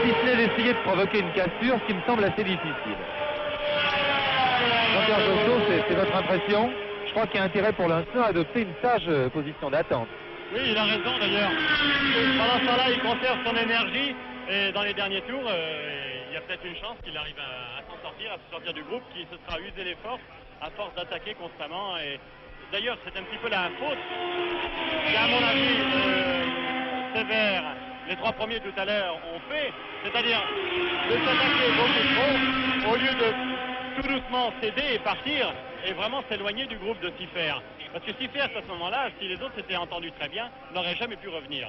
B: si ce n'est d'essayer de provoquer une cassure, ce qui me semble assez difficile. Jean-Pierre Josseau, c'est votre impression? Je crois qu'il y a intérêt pour l'instant à adopter une sage position d'attente.
C: Oui, il a raison d'ailleurs. Pendant ce temps-là, il conserve son énergie et dans les derniers tours, il y a peut-être une chance qu'il arrive à s'en sortir, à se sortir du groupe qui se sera usé les forces à force d'attaquer constamment. Et d'ailleurs, c'est un petit peu la faute qu'à mon avis, sévère, les trois premiers tout à l'heure ont fait, c'est-à-dire de s'attaquer beaucoup trop au lieu de tout doucement céder et partir et vraiment s'éloigner du groupe de Siffert. Parce que Siffert, à ce moment-là, si les autres s'étaient entendus très bien, n'aurait jamais pu revenir.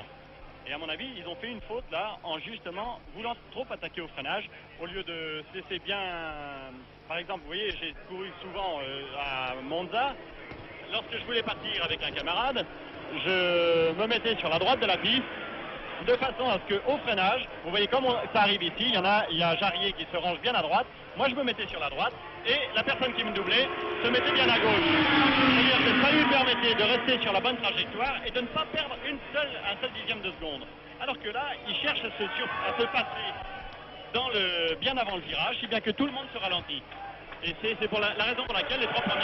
C: Et à mon avis, ils ont fait une faute là, en justement voulant trop attaquer au freinage, au lieu de se laisser bien... Par exemple, vous voyez, j'ai couru souvent à Monza. Lorsque je voulais partir avec un camarade, je me mettais sur la droite de la piste, de façon à ce qu'au freinage, vous voyez comme ça arrive ici, il y a Jarrier qui se range bien à droite, moi je me mettais sur la droite, et la personne qui me doublait se mettait bien à gauche. C'est-à-dire que ça lui permettait de rester sur la bonne trajectoire et de ne pas perdre un seul dixième de seconde. Alors que là, il cherche à se passer bien avant le virage, si bien que tout le monde se ralentit. Et c'est pour la raison pour laquelle les trois premiers...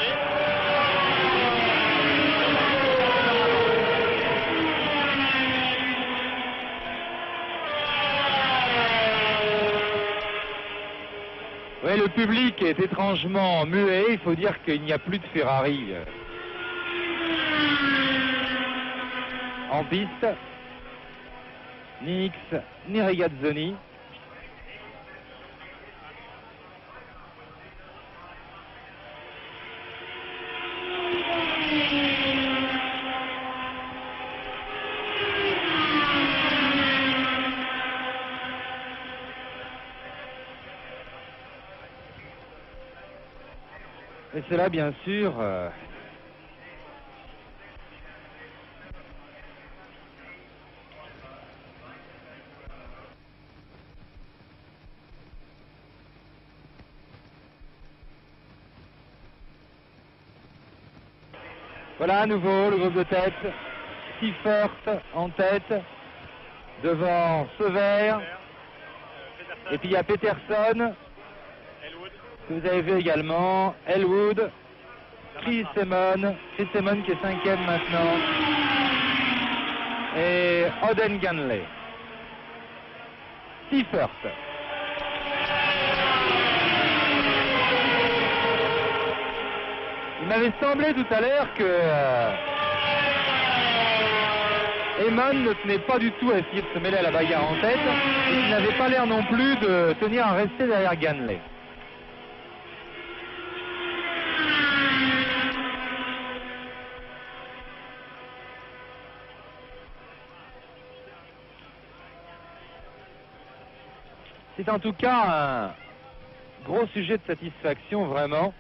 B: Oui, le public est étrangement muet. Il faut dire qu'il n'y a plus de Ferrari en piste. Ni X, ni Regazzoni. Et cela, bien sûr, voilà à nouveau le groupe de tête. Siffert en tête, devant Sever. Et puis il y a Peterson. Que vous avez vu également, Elwood, Chris Simon qui est 5e maintenant, et Oden Ganley. Siffert. Il m'avait semblé tout à l'heure que Eamon ne tenait pas du tout à essayer de se mêler à la bagarre en tête, et il n'avait pas l'air non plus de tenir à rester derrière Ganley. C'est en tout cas un gros sujet de satisfaction vraiment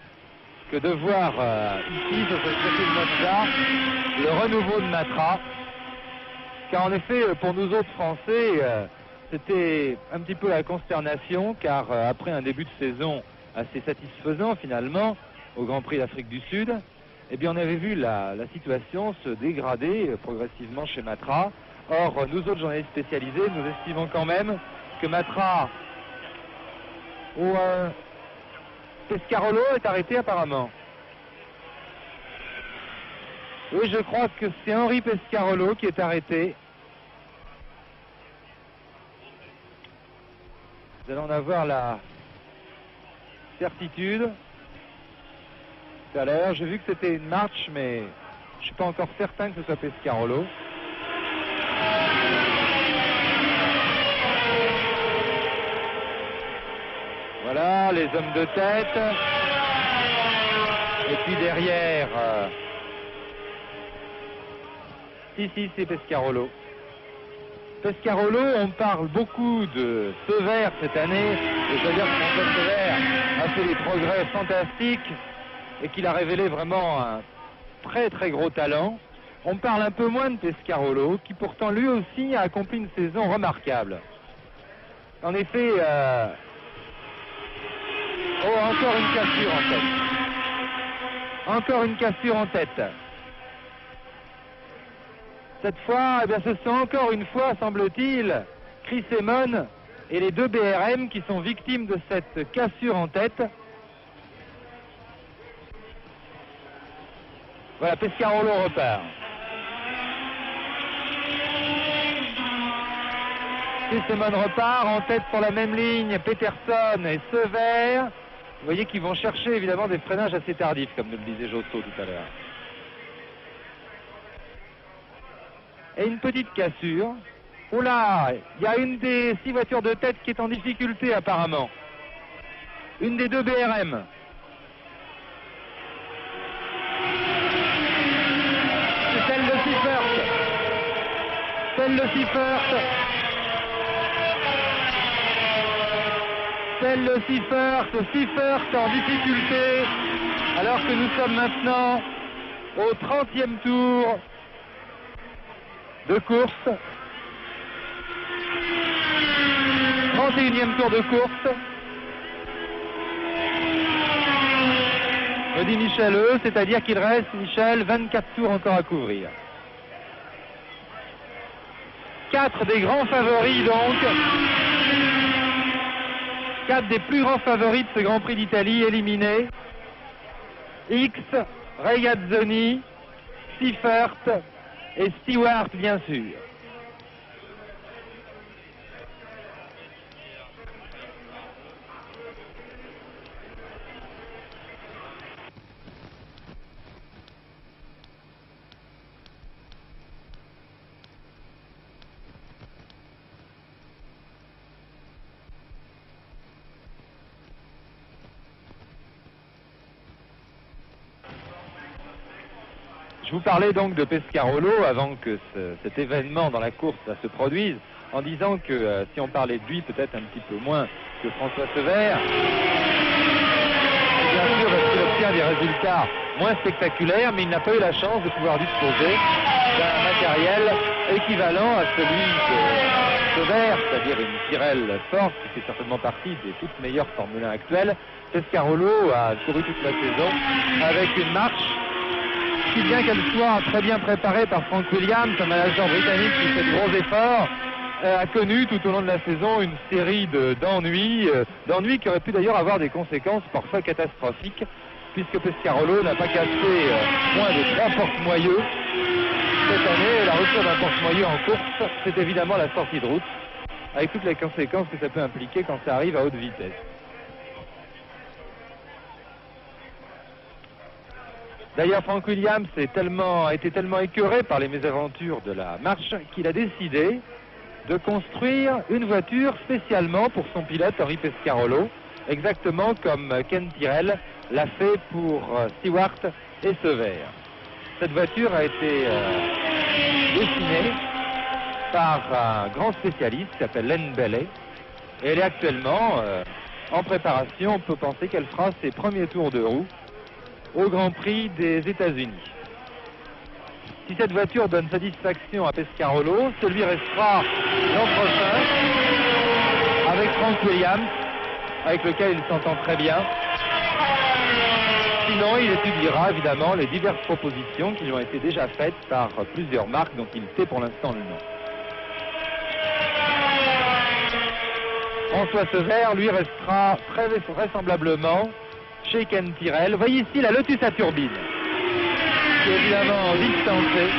B: que de voir ici sur ce circuit de Monza le renouveau de Matra, car en effet pour nous autres Français c'était un petit peu la consternation, car après un début de saison assez satisfaisant finalement au Grand Prix d'Afrique du Sud, eh bien on avait vu la situation se dégrader progressivement chez Matra. Or nous autres journalistes spécialisés nous estimons quand même que Matra Pescarolo est arrêté apparemment. Oui, je crois que c'est Henri Pescarolo qui est arrêté. Nous allons en avoir la certitude. Tout à l'heure, j'ai vu que c'était une marche, mais je ne suis pas encore certain que ce soit Pescarolo. Voilà, les hommes de tête. Et puis derrière... Si, c'est Pescarolo. Pescarolo, on parle beaucoup de Sever cette année. Et je dois dire que François Sever a fait des progrès fantastiques et qu'il a révélé vraiment un très très gros talent. On parle un peu moins de Pescarolo, qui pourtant lui aussi a accompli une saison remarquable. En effet... Oh, encore une cassure en tête. Encore une cassure en tête. Cette fois, eh bien, ce sont encore une fois, semble-t-il, Chris Simon et les deux BRM qui sont victimes de cette cassure en tête. Voilà, Pescarolo repart. Simon repart en tête pour la même ligne, Peterson et Sever. Vous voyez qu'ils vont chercher évidemment des freinages assez tardifs, comme nous le disait Josso tout à l'heure. Et une petite cassure. Oh là, il y a une des 6 voitures de tête qui est en difficulté apparemment. Une des 2 BRM. C'est celle de Seifert. Celle de Seifert. Celle de Seifert. Seifert en difficulté. Alors que nous sommes maintenant au 30e tour de course. 31e tour de course. Me dit Michel E, c'est-à-dire qu'il reste, Michel, 24 tours encore à couvrir. 4 des grands favoris donc. 4 des plus grands favoris de ce Grand Prix d'Italie éliminés. X, Regazzoni, Seifert et Stewart bien sûr. Je vous parlais donc de Pescarolo avant que cet événement dans la course se produise, en disant que si on parlait de lui, peut-être un petit peu moins que François Sever, bien sûr parce qu'il obtient des résultats moins spectaculaires, mais il n'a pas eu la chance de pouvoir disposer d'un matériel équivalent à celui de Sever, c'est-à-dire une Tyrrell forte qui fait certainement partie des toutes meilleures Formule 1 actuelles. Pescarolo a couru toute la saison avec une marche si bien qu'elle soit très bien préparée par Frank Williams, un manager britannique qui fait de gros efforts, a connu tout au long de la saison une série d'ennuis qui auraient pu d'ailleurs avoir des conséquences parfois catastrophiques, puisque Pescarolo n'a pas cassé moins de 3 porte-moyeux. Cette année, la rupture d'un porte-moyeu en course, c'est évidemment la sortie de route, avec toutes les conséquences que ça peut impliquer quand ça arrive à haute vitesse. D'ailleurs, Frank Williams a été tellement écœuré par les mésaventures de la marche qu'il a décidé de construire une voiture spécialement pour son pilote Henri Pescarolo, exactement comme Ken Tyrrell l'a fait pour Stewart et Sever. Cette voiture a été dessinée par un grand spécialiste qui s'appelle Len Bailey, et elle est actuellement en préparation. On peut penser qu'elle fera ses premiers tours de roue au Grand Prix des États-Unis. Si cette voiture donne satisfaction à Pescarolo, celui restera l'an prochain avec Frank Williams, avec lequel il s'entend très bien. Sinon, il étudiera évidemment les diverses propositions qui lui ont été déjà faites par plusieurs marques dont il sait pour l'instant le nom. François Sever, lui, restera très vraisemblablement chez Ken Tyrrell. Vous voyez ici la Lotus à turbine, qui est évidemment distancée.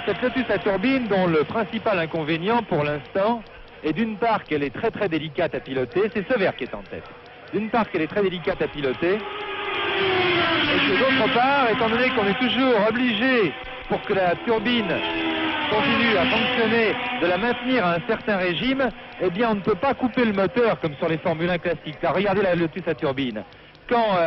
B: Cette Lotus à turbine dont le principal inconvénient pour l'instant est d'une part qu'elle est très délicate à piloter, c'est Sever qui est en tête. D'une part qu'elle est très délicate à piloter, et que d'autre part, étant donné qu'on est toujours obligé, pour que la turbine continue à fonctionner, de la maintenir à un certain régime, eh bien on ne peut pas couper le moteur comme sur les Formule 1 classiques. Là, regardez la Lotus à turbine. Quand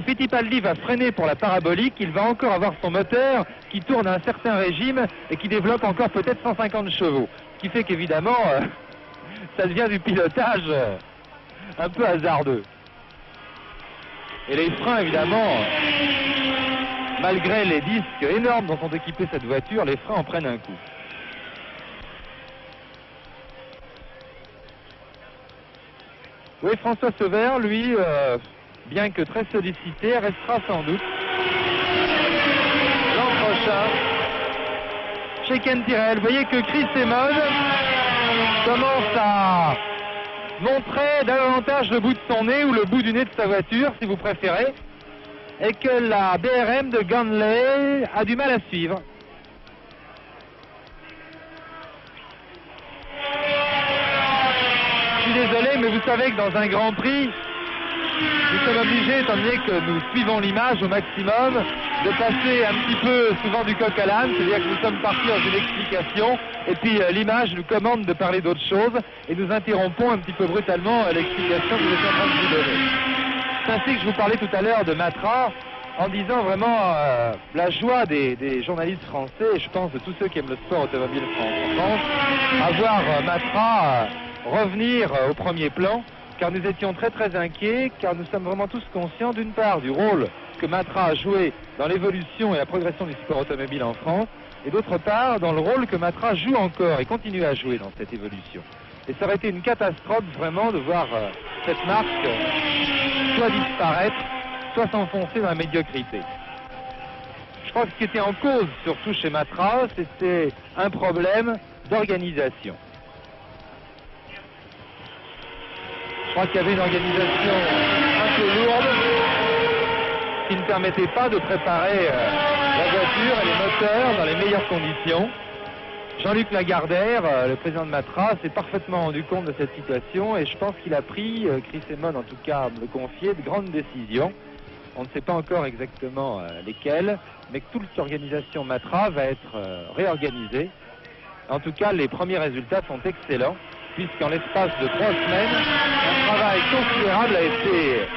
B: Fittipaldi va freiner pour la parabolique, il va encore avoir son moteur qui tourne à un certain régime et qui développe encore peut-être 150 chevaux. Ce qui fait qu'évidemment, ça devient du pilotage un peu hasardeux. Et les freins, évidemment, malgré les disques énormes dont sont équipés cette voiture, les freins en prennent un coup. Oui, François Sever, lui, bien que très sollicité, restera sans doute l'an prochain chez Ken Tyrrell. Vous voyez que Chris Amon commence à montrer davantage le bout de son nez ou le bout du nez de sa voiture, si vous préférez, et que la BRM de Ganley a du mal à suivre. suis désolé, mais vous savez que dans un Grand Prix, nous sommes obligés, étant donné que nous suivons l'image au maximum, de passer un petit peu souvent du coq à l'âne, c'est-à-dire que nous sommes partis dans une explication, et puis l'image nous commande de parler d'autre chose, et nous interrompons un petit peu brutalement l'explication que vous êtes en train de vous donner. C'est ainsi que je vous parlais tout à l'heure de Matra, en disant vraiment la joie des journalistes français, et je pense de tous ceux qui aiment le sport automobile en France, à voir Matra revenir au premier plan, car nous étions très très inquiets, car nous sommes vraiment tous conscients d'une part du rôle que Matra a joué dans l'évolution et la progression du sport automobile en France, et d'autre part dans le rôle que Matra joue encore et continue à jouer dans cette évolution. Et ça aurait été une catastrophe vraiment de voir cette marque soit disparaître, soit s'enfoncer dans la médiocrité. Je crois que ce qui était en cause, surtout chez Matra, c'était un problème d'organisation. Je crois qu'il y avait une organisation un peu lourde qui ne permettait pas de préparer la voiture et les moteurs dans les meilleures conditions. Jean-Luc Lagardère, le président de Matra, s'est parfaitement rendu compte de cette situation et je pense qu'il a pris, Chris Amon en tout cas me le confiait, de grandes décisions. On ne sait pas encore exactement lesquelles, mais que toute l'organisation Matra va être réorganisée. En tout cas, les premiers résultats sont excellents, puisqu'en l'espace de 3 semaines, un travail considérable a été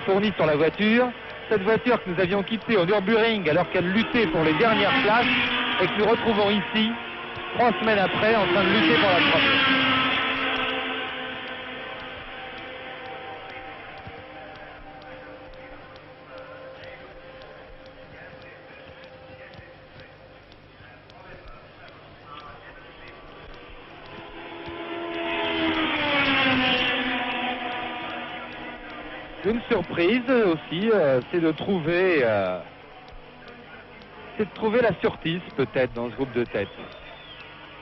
B: fourni sur la voiture. Cette voiture que nous avions quittée au Nürburgring alors qu'elle luttait pour les dernières places et que nous retrouvons ici, 3 semaines après, en train de lutter pour la première. Une surprise aussi, c'est de trouver la Surtees peut-être dans ce groupe de tête.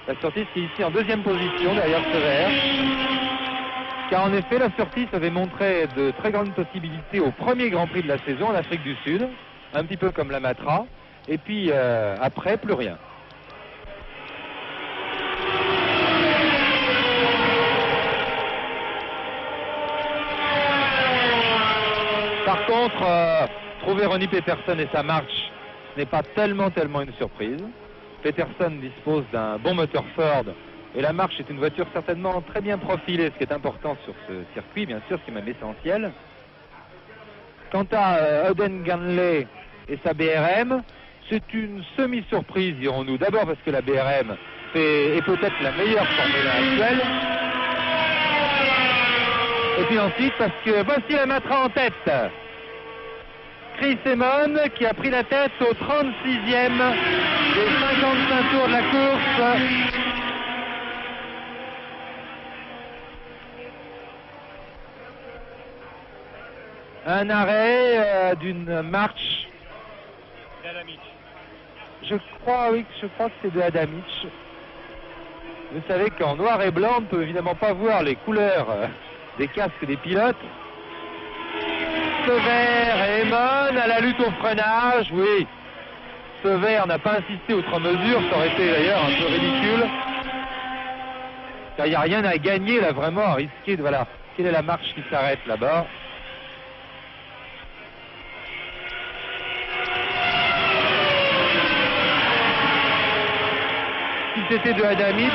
B: La Surtees qui est ici en 2e position derrière Sever. Car en effet, la Surtees avait montré de très grandes possibilités au premier Grand Prix de la saison en Afrique du Sud, un petit peu comme la Matra, et puis après, plus rien. Par contre, trouver Ronnie Peterson et sa marche n'est pas tellement une surprise. Peterson dispose d'un bon moteur Ford et la marche est une voiture certainement très bien profilée, ce qui est important sur ce circuit, bien sûr, ce qui est même essentiel. Quant à Oden Ganley et sa BRM, c'est une semi-surprise, dirons-nous. D'abord parce que la BRM est peut-être la meilleure Formule 1 actuelle. Et puis ensuite parce que voici la Matra en tête. Chris Amon qui a pris la tête au 36e des 55 tours de la course. Un arrêt d'une marche. Je crois que c'est de Adamic. Vous savez qu'en noir et blanc, on ne peut évidemment pas voir les couleurs des casques des pilotes. Sever et Amon à la lutte au freinage, oui. Sever n'a pas insisté outre mesure, ça aurait été d'ailleurs un peu ridicule. Car il n'y a rien à gagner là vraiment à risquer de... Voilà, quelle est la marche qui s'arrête là-bas? Si c'était de Adamic,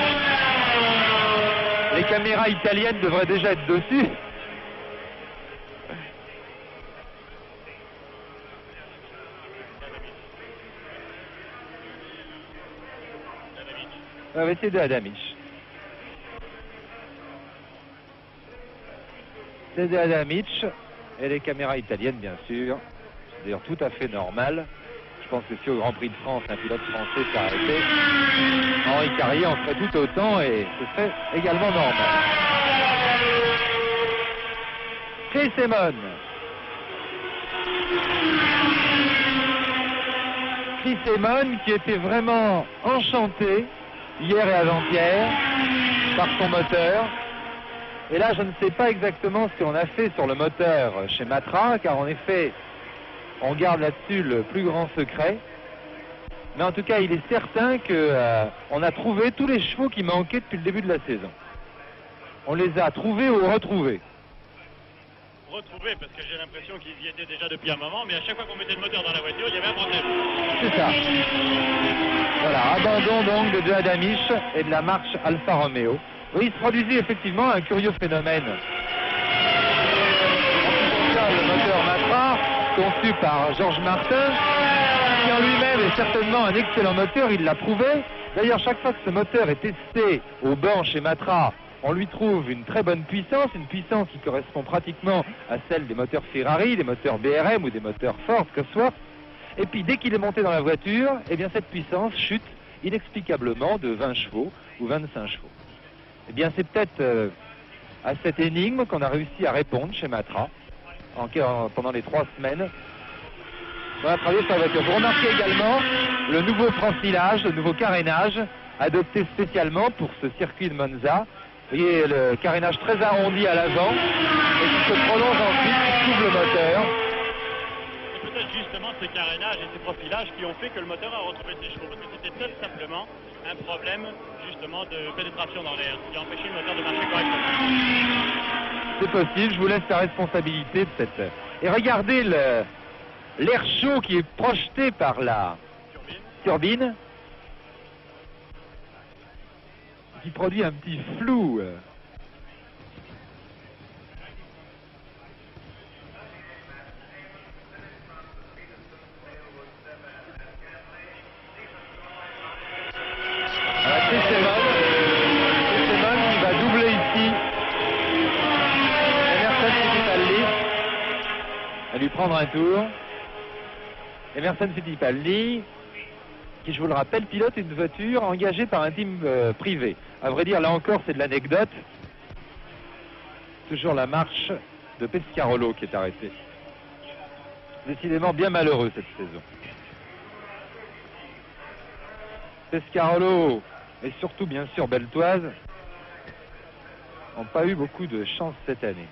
B: les caméras italiennes devraient déjà être dessus. Oui, c'est de Adamic. C'est de Adamic et les caméras italiennes, bien sûr. C'est d'ailleurs tout à fait normal. Je pense que si au Grand Prix de France, un pilote français s'est arrêté, Henri Carrier en ferait tout autant et ce serait également normal. Chris Amon. Chris Amon qui était vraiment enchanté hier et avant-hier par son moteur. Et là, je ne sais pas exactement ce qu'on a fait sur le moteur chez Matra, car en effet, on garde là-dessus le plus grand secret. Mais en tout cas, il est certain qu'on a trouvé tous les chevaux qui manquaient depuis le début de la saison. On les a trouvés ou retrouvés?
C: Retrouvés, parce que j'ai l'impression qu'ils y étaient déjà depuis un moment, mais à chaque fois qu'on mettait le moteur dans la voiture, il y avait un problème.
B: C'est ça. Voilà, abandon donc de deux Adamish et de la marche Alfa Romeo. Oui, il se produisit effectivement un curieux phénomène. Le moteur Matra, conçu par Georges Martin, qui en lui-même est certainement un excellent moteur, il l'a prouvé. D'ailleurs, chaque fois que ce moteur est testé au banc chez Matra, on lui trouve une très bonne puissance, une puissance qui correspond pratiquement à celle des moteurs Ferrari, des moteurs BRM ou des moteurs Ford, Cosworth. Et puis dès qu'il est monté dans la voiture, eh bien cette puissance chute inexplicablement de 20 chevaux ou 25 chevaux. Eh bien c'est peut-être à cette énigme qu'on a réussi à répondre chez Matra pendant les 3 semaines. On a travaillé sur la voiture. Vous remarquez également le nouveau profilage, le nouveau carénage adopté spécialement pour ce circuit de Monza. Vous voyez le carénage très arrondi à l'avant et qui se prolonge ensuite, qui couvre le moteur.
C: C'est peut-être justement ces carénages et ces profilages qui ont fait que le moteur a retrouvé ses chevaux, parce que c'était tout simplement un problème justement de pénétration dans l'air, qui a empêché le moteur de marcher correctement.
B: C'est possible, je vous laisse la responsabilité de cette... Et regardez l'air chaud qui est projeté par la turbine, qui produit un petit flou. Voilà, c'est Simon qui va doubler ici. Emerson Fittipaldi va lui prendre un tour. Emerson Fittipaldi, qui, je vous le rappelle, pilote une voiture engagée par un team privé. À vrai dire, là encore, c'est de l'anecdote. Toujours la marche de Pescarolo qui est arrêtée. Décidément bien malheureux cette saison. Pescarolo et surtout, bien sûr, Beltoise n'ont pas eu beaucoup de chance cette année.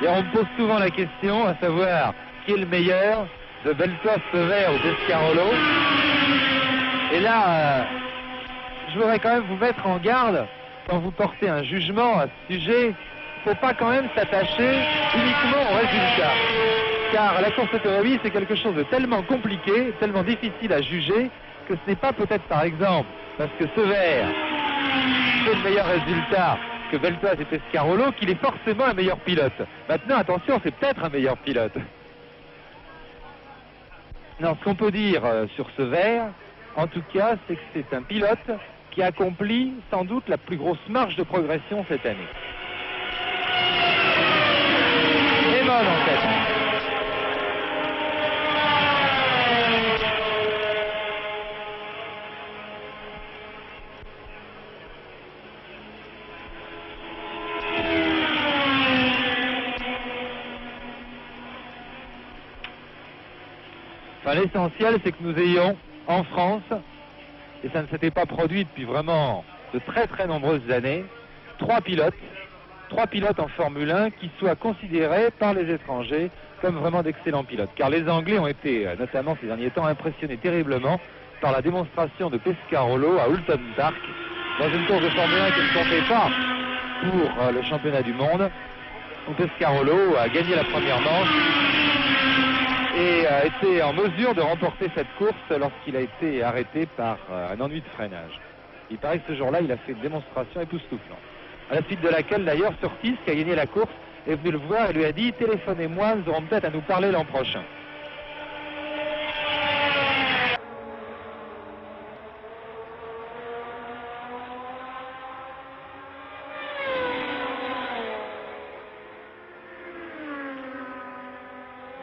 B: Et on me pose souvent la question, à savoir qui est le meilleur, de Beltoise, Sever ou Pescarolo. Et là, je voudrais quand même vous mettre en garde quand vous portez un jugement à ce sujet. Il ne faut pas quand même s'attacher uniquement au résultat. Car la course automobile, c'est quelque chose de tellement compliqué, tellement difficile à juger, que ce n'est pas peut-être par exemple parce que Sever fait le meilleur résultat que Beltoise et Pescarolo qu'il est forcément un meilleur pilote. Maintenant, attention, c'est peut-être un meilleur pilote. Non, ce qu'on peut dire sur Sever, en tout cas, c'est que c'est un pilote qui accomplit sans doute la plus grosse marge de progression cette année. Démon en tête. Enfin, l'essentiel, c'est que nous ayons en France, et ça ne s'était pas produit depuis vraiment de très très nombreuses années, 3 pilotes en Formule 1 qui soient considérés par les étrangers comme vraiment d'excellents pilotes. Car les Anglais ont été, notamment ces derniers temps, impressionnés terriblement par la démonstration de Pescarolo à Oulton Park, dans une course de Formule 1 qui ne comptait pas pour le championnat du monde, où Pescarolo a gagné la première manche et a été en mesure de remporter cette course lorsqu'il a été arrêté par un ennui de freinage. Il paraît que ce jour-là, il a fait une démonstration époustouflante. À la suite de laquelle, d'ailleurs, Surtees, qui a gagné la course, est venu le voir et lui a dit « Téléphonez-moi, nous aurons peut-être à nous parler l'an prochain ».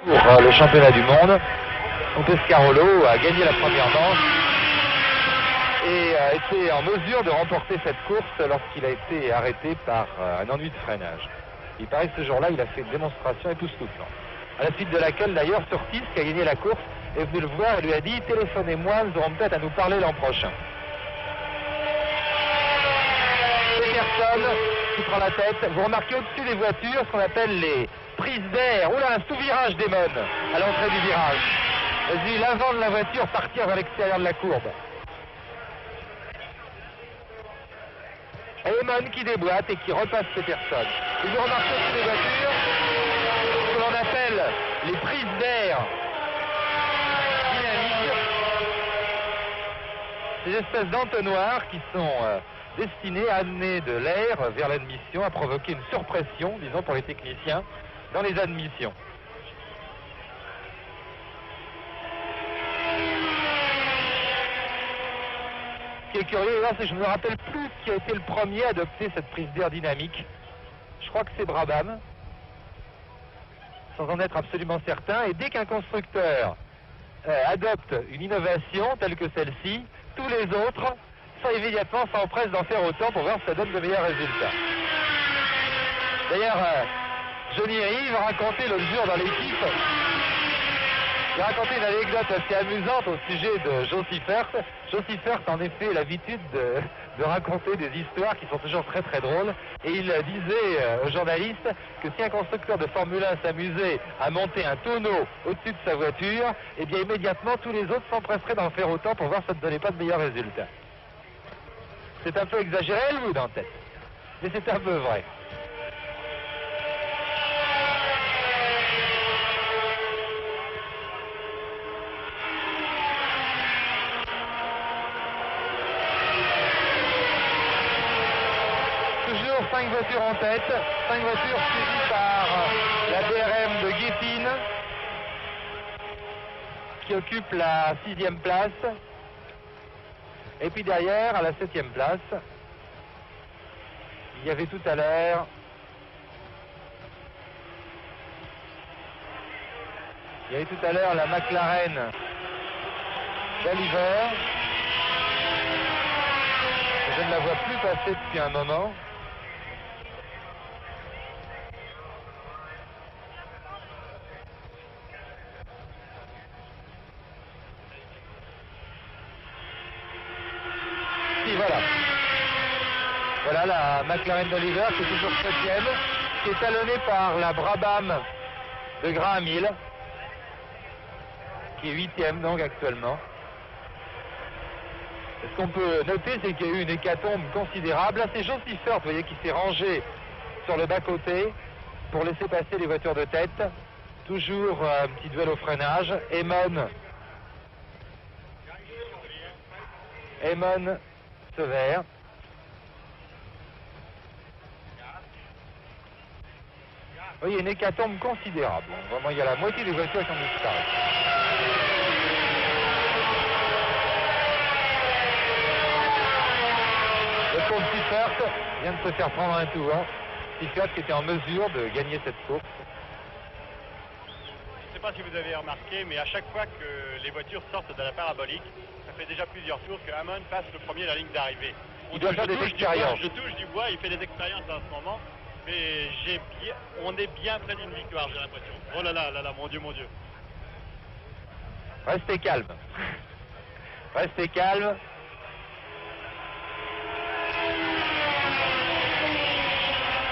B: Pour le championnat du monde, Pescarolo a gagné la première manche et a été en mesure de remporter cette course lorsqu'il a été arrêté par un ennui de freinage. Il paraît que ce jour-là, il a fait une démonstration époustouflante. À la suite de laquelle, d'ailleurs, Surtees, qui a gagné la course, est venu le voir et lui a dit « Téléphonez-moi, nous aurons peut-être à nous parler l'an prochain ». Peterson qui prend la tête. Vous remarquez au-dessus des voitures ce qu'on appelle les prises d'air. Oula, un sous-virage d'Emon à l'entrée du virage. J'ai vu l'avant de la voiture partir vers l'extérieur de la courbe. Et Emon qui déboîte et qui repasse Peterson. Et vous remarquez sur les voitures ce que l'on appelle les prises d'air dynamiques, ces espèces d'entonnoirs qui sont destinés à amener de l'air vers l'admission, à provoquer une surpression, disons pour les techniciens, dans les admissions. Ce qui est curieux, là, c'est que je ne me rappelle plus qui a été le premier à adopter cette prise d'air dynamique. Je crois que c'est Brabham, sans en être absolument certain. Et dès qu'un constructeur adopte une innovation telle que celle-ci, tous les autres immédiatement s'empressent d'en faire autant pour voir si ça donne de meilleurs résultats. D'ailleurs, Johnny Rive racontait l'autre jour dans l'équipe, il racontait une anecdote assez amusante au sujet de Joe Siffert. Joe Siffert, en effet, l'habitude de raconter des histoires qui sont toujours très très drôles. Et il disait aux journalistes que si un constructeur de Formule 1 s'amusait à monter un tonneau au-dessus de sa voiture, eh bien immédiatement tous les autres s'empresseraient d'en faire autant pour voir si ça ne donnait pas de meilleurs résultats. C'est un peu exagéré, Elwood, en tête. Mais c'est un peu vrai. Toujours 5 voitures en tête, 5 voitures suivies par la DRM de Geffen, qui occupe la 6e place. Et puis derrière, à la 7e place, il y avait tout à l'heure la McLaren d'Oliver. Je ne la vois plus passer depuis un moment. Voilà la McLaren d'Oliver qui est toujours 7e, qui est talonnée par la Brabham de Graham Hill, qui est 8e donc actuellement. Ce qu'on peut noter, c'est qu'il y a eu une hécatombe considérable. Là, c'est Joe Siffert, vous voyez, qui s'est rangé sur le bas-côté pour laisser passer les voitures de tête. Toujours un petit duel au freinage. Emon Sever. Oui, il y a une hécatombe considérable. Vraiment, il y a la moitié des voitures qui ont disparu. Le pauvre Siffert vient de se faire prendre un tour. Siffert qui était en mesure de gagner cette course.
C: Je ne sais pas si vous avez remarqué, mais à chaque fois que les voitures sortent de la parabolique, ça fait déjà plusieurs tours que Hamon passe le premier à la ligne d'arrivée.
B: Il doit faire des expériences.
C: Je touche du bois, il fait des expériences en ce moment. Mais on est bien près d'une victoire, j'ai l'impression. Oh là là, mon Dieu, mon Dieu.
B: Restez calme. Restez calme.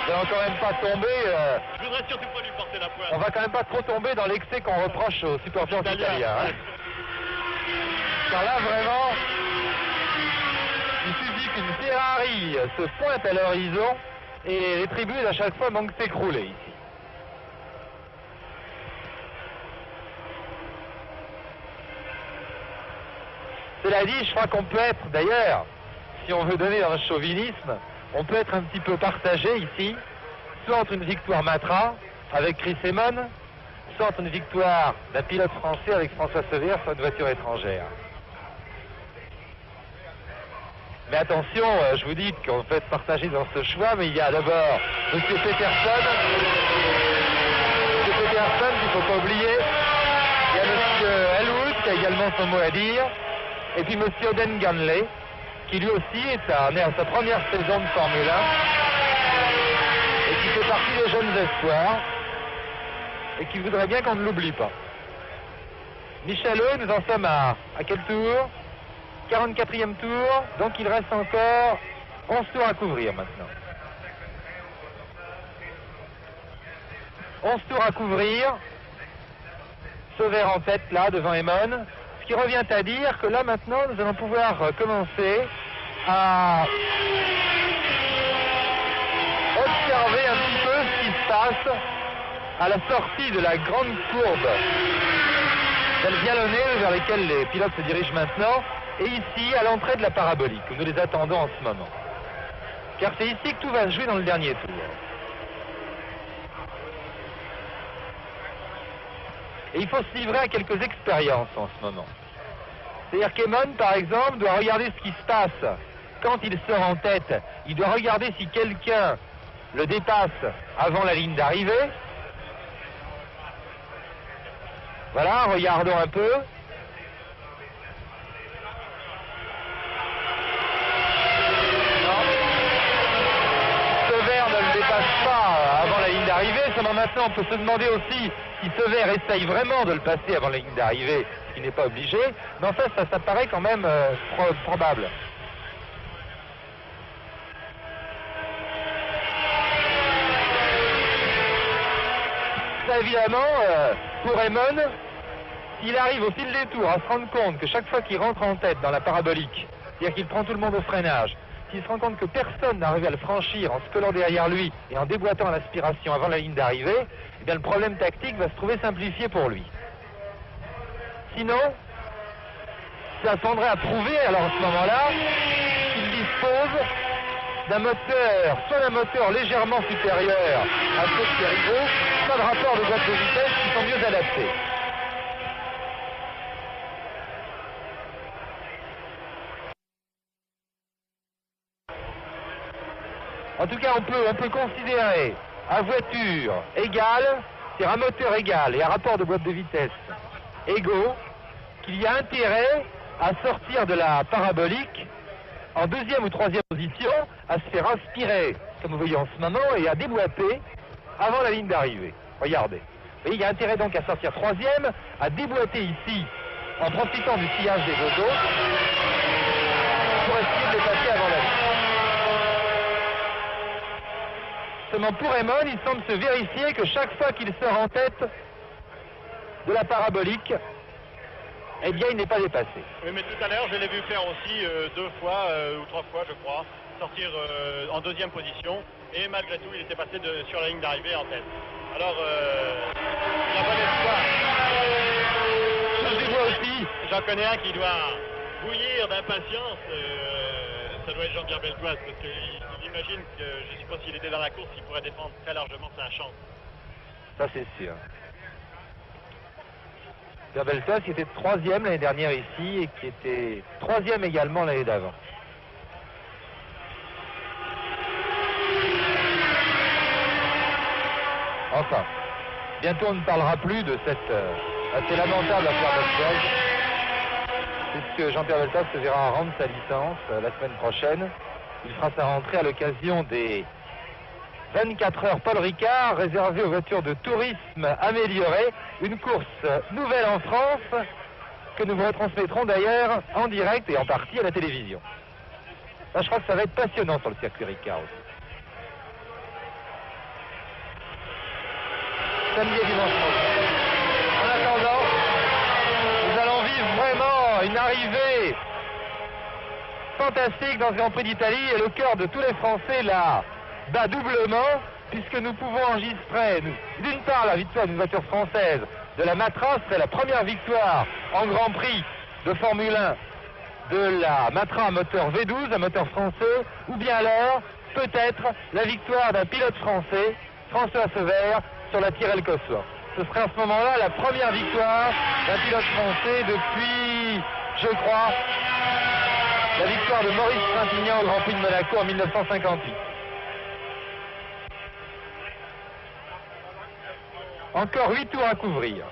B: Nous allons quand même pas tomber.
C: Je voudrais surtout pas lui porter la pointe.
B: On va quand même pas trop tomber dans l'excès qu'on reproche aux supporters italiens. Hein. Car là, vraiment, il suffit qu'une Ferrari se pointe à l'horizon et les tribunes à chaque fois manquent s'écrouler ici. Cela dit, je crois qu'on peut être, d'ailleurs, si on veut donner dans le chauvinisme, on peut être un petit peu partagé ici, soit entre une victoire Matra avec Chris Emon, soit entre une victoire d'un pilote français avec François Sever sur une voiture étrangère. Mais attention, je vous dis qu'on peut être partagé dans ce choix, mais il y a d'abord M. Peterson qu'il ne faut pas oublier. Il y a M. Elwood qui a également son mot à dire. Et puis M. Oden Ganley, qui lui aussi est à sa première saison de Formule 1 et qui fait partie des jeunes espoirs et qui voudrait bien qu'on ne l'oublie pas. Michelot, nous en sommes à quel tour ? 44e tour, donc il reste encore 11 tours à couvrir maintenant. 11 tours à couvrir. Sever en tête là devant Emon. Ce qui revient à dire que là maintenant nous allons pouvoir commencer à observer un petit peu ce qui se passe à la sortie de la grande courbe d'Albialonné vers lesquelles les pilotes se dirigent maintenant, et ici à l'entrée de la parabolique où nous les attendons en ce moment. Car c'est ici que tout va se jouer dans le dernier tour. Et il faut se livrer à quelques expériences en ce moment. C'est-à-dire qu'Emon, par exemple, doit regarder ce qui se passe quand il sort en tête. Il doit regarder si quelqu'un le dépasse avant la ligne d'arrivée. Voilà, regardons un peu. Non. Sever ne le dépasse pas avant la ligne d'arrivée. Seulement maintenant, on peut se demander aussi si Sever essaye vraiment de le passer avant la ligne d'arrivée, ce qui n'est pas obligé. Mais enfin, ça paraît quand même probable. Ça, évidemment, pour Emon, s'il arrive au fil des tours à se rendre compte que chaque fois qu'il rentre en tête dans la parabolique, c'est-à-dire qu'il prend tout le monde au freinage, s'il se rend compte que personne n'arrive à le franchir en se collant derrière lui et en déboîtant à l'aspiration avant la ligne d'arrivée, eh bien le problème tactique va se trouver simplifié pour lui. Sinon, ça tendrait à prouver, alors à ce moment-là, qu'il dispose d'un moteur, soit d'un moteur légèrement supérieur à ceux qui arrivent, soit de rapports de boîte de vitesse qui sont mieux adaptés. En tout cas, on peut considérer à voiture égale, c'est-à-dire un moteur égal et un rapport de boîte de vitesse égaux, qu'il y a intérêt à sortir de la parabolique en deuxième ou troisième position, à se faire aspirer, comme vous voyez en ce moment, et à déboîter avant la ligne d'arrivée. Regardez. Vous voyez, il y a intérêt donc à sortir troisième, à déboîter ici, en profitant du sillage des deux autres, pour essayer de les passer avant la ligne. Seulement pour Emon, il semble se vérifier que chaque fois qu'il sort en tête de la parabolique, eh bien, il n'est pas dépassé.
C: Oui, mais tout à l'heure, je l'ai vu faire aussi 2 fois ou 3 fois, je crois, sortir en deuxième position, et malgré tout, il était passé sur la ligne d'arrivée en tête. Alors, il a bon espoir.
B: Je vois aussi.
C: J'en connais un qui doit bouillir d'impatience. Ça doit être Jean-Pierre Beltoise, parce qu'il imagine que, je suppose s'il était dans la course, il pourrait défendre très largement sa chance.
B: Ça, c'est sûr. Pierre Beltoise qui était troisième l'année dernière ici et qui était troisième également l'année d'avant. Enfin, bientôt on ne parlera plus de cette assez lamentable affaire Beltoise, puisque Jean-Pierre Beltoise se verra rendre sa licence la semaine prochaine. Il fera sa rentrée à l'occasion des 24 heures Paul Ricard, réservée aux voitures de tourisme améliorées, une course nouvelle en France, que nous vous retransmettrons d'ailleurs en direct et en partie à la télévision. Là, je crois que ça va être passionnant sur le circuit Ricard aussi. Samedi et dimanche prochain. En attendant, nous allons vivre vraiment une arrivée fantastique dans ce Grand Prix d'Italie et le cœur de tous les Français là bat doublement, puisque nous pouvons enregistrer, d'une part, la victoire d'une voiture française de la Matra, c'est la première victoire en Grand Prix de Formule 1 de la Matra moteur V12, un moteur français, ou bien alors, peut-être, la victoire d'un pilote français, François Sever, sur la Tyrrell Cosworth. Ce serait à ce moment-là la première victoire d'un pilote français depuis, je crois, la victoire de Maurice Trintignant au Grand Prix de Monaco en 1958. Encore 8 tours à couvrir.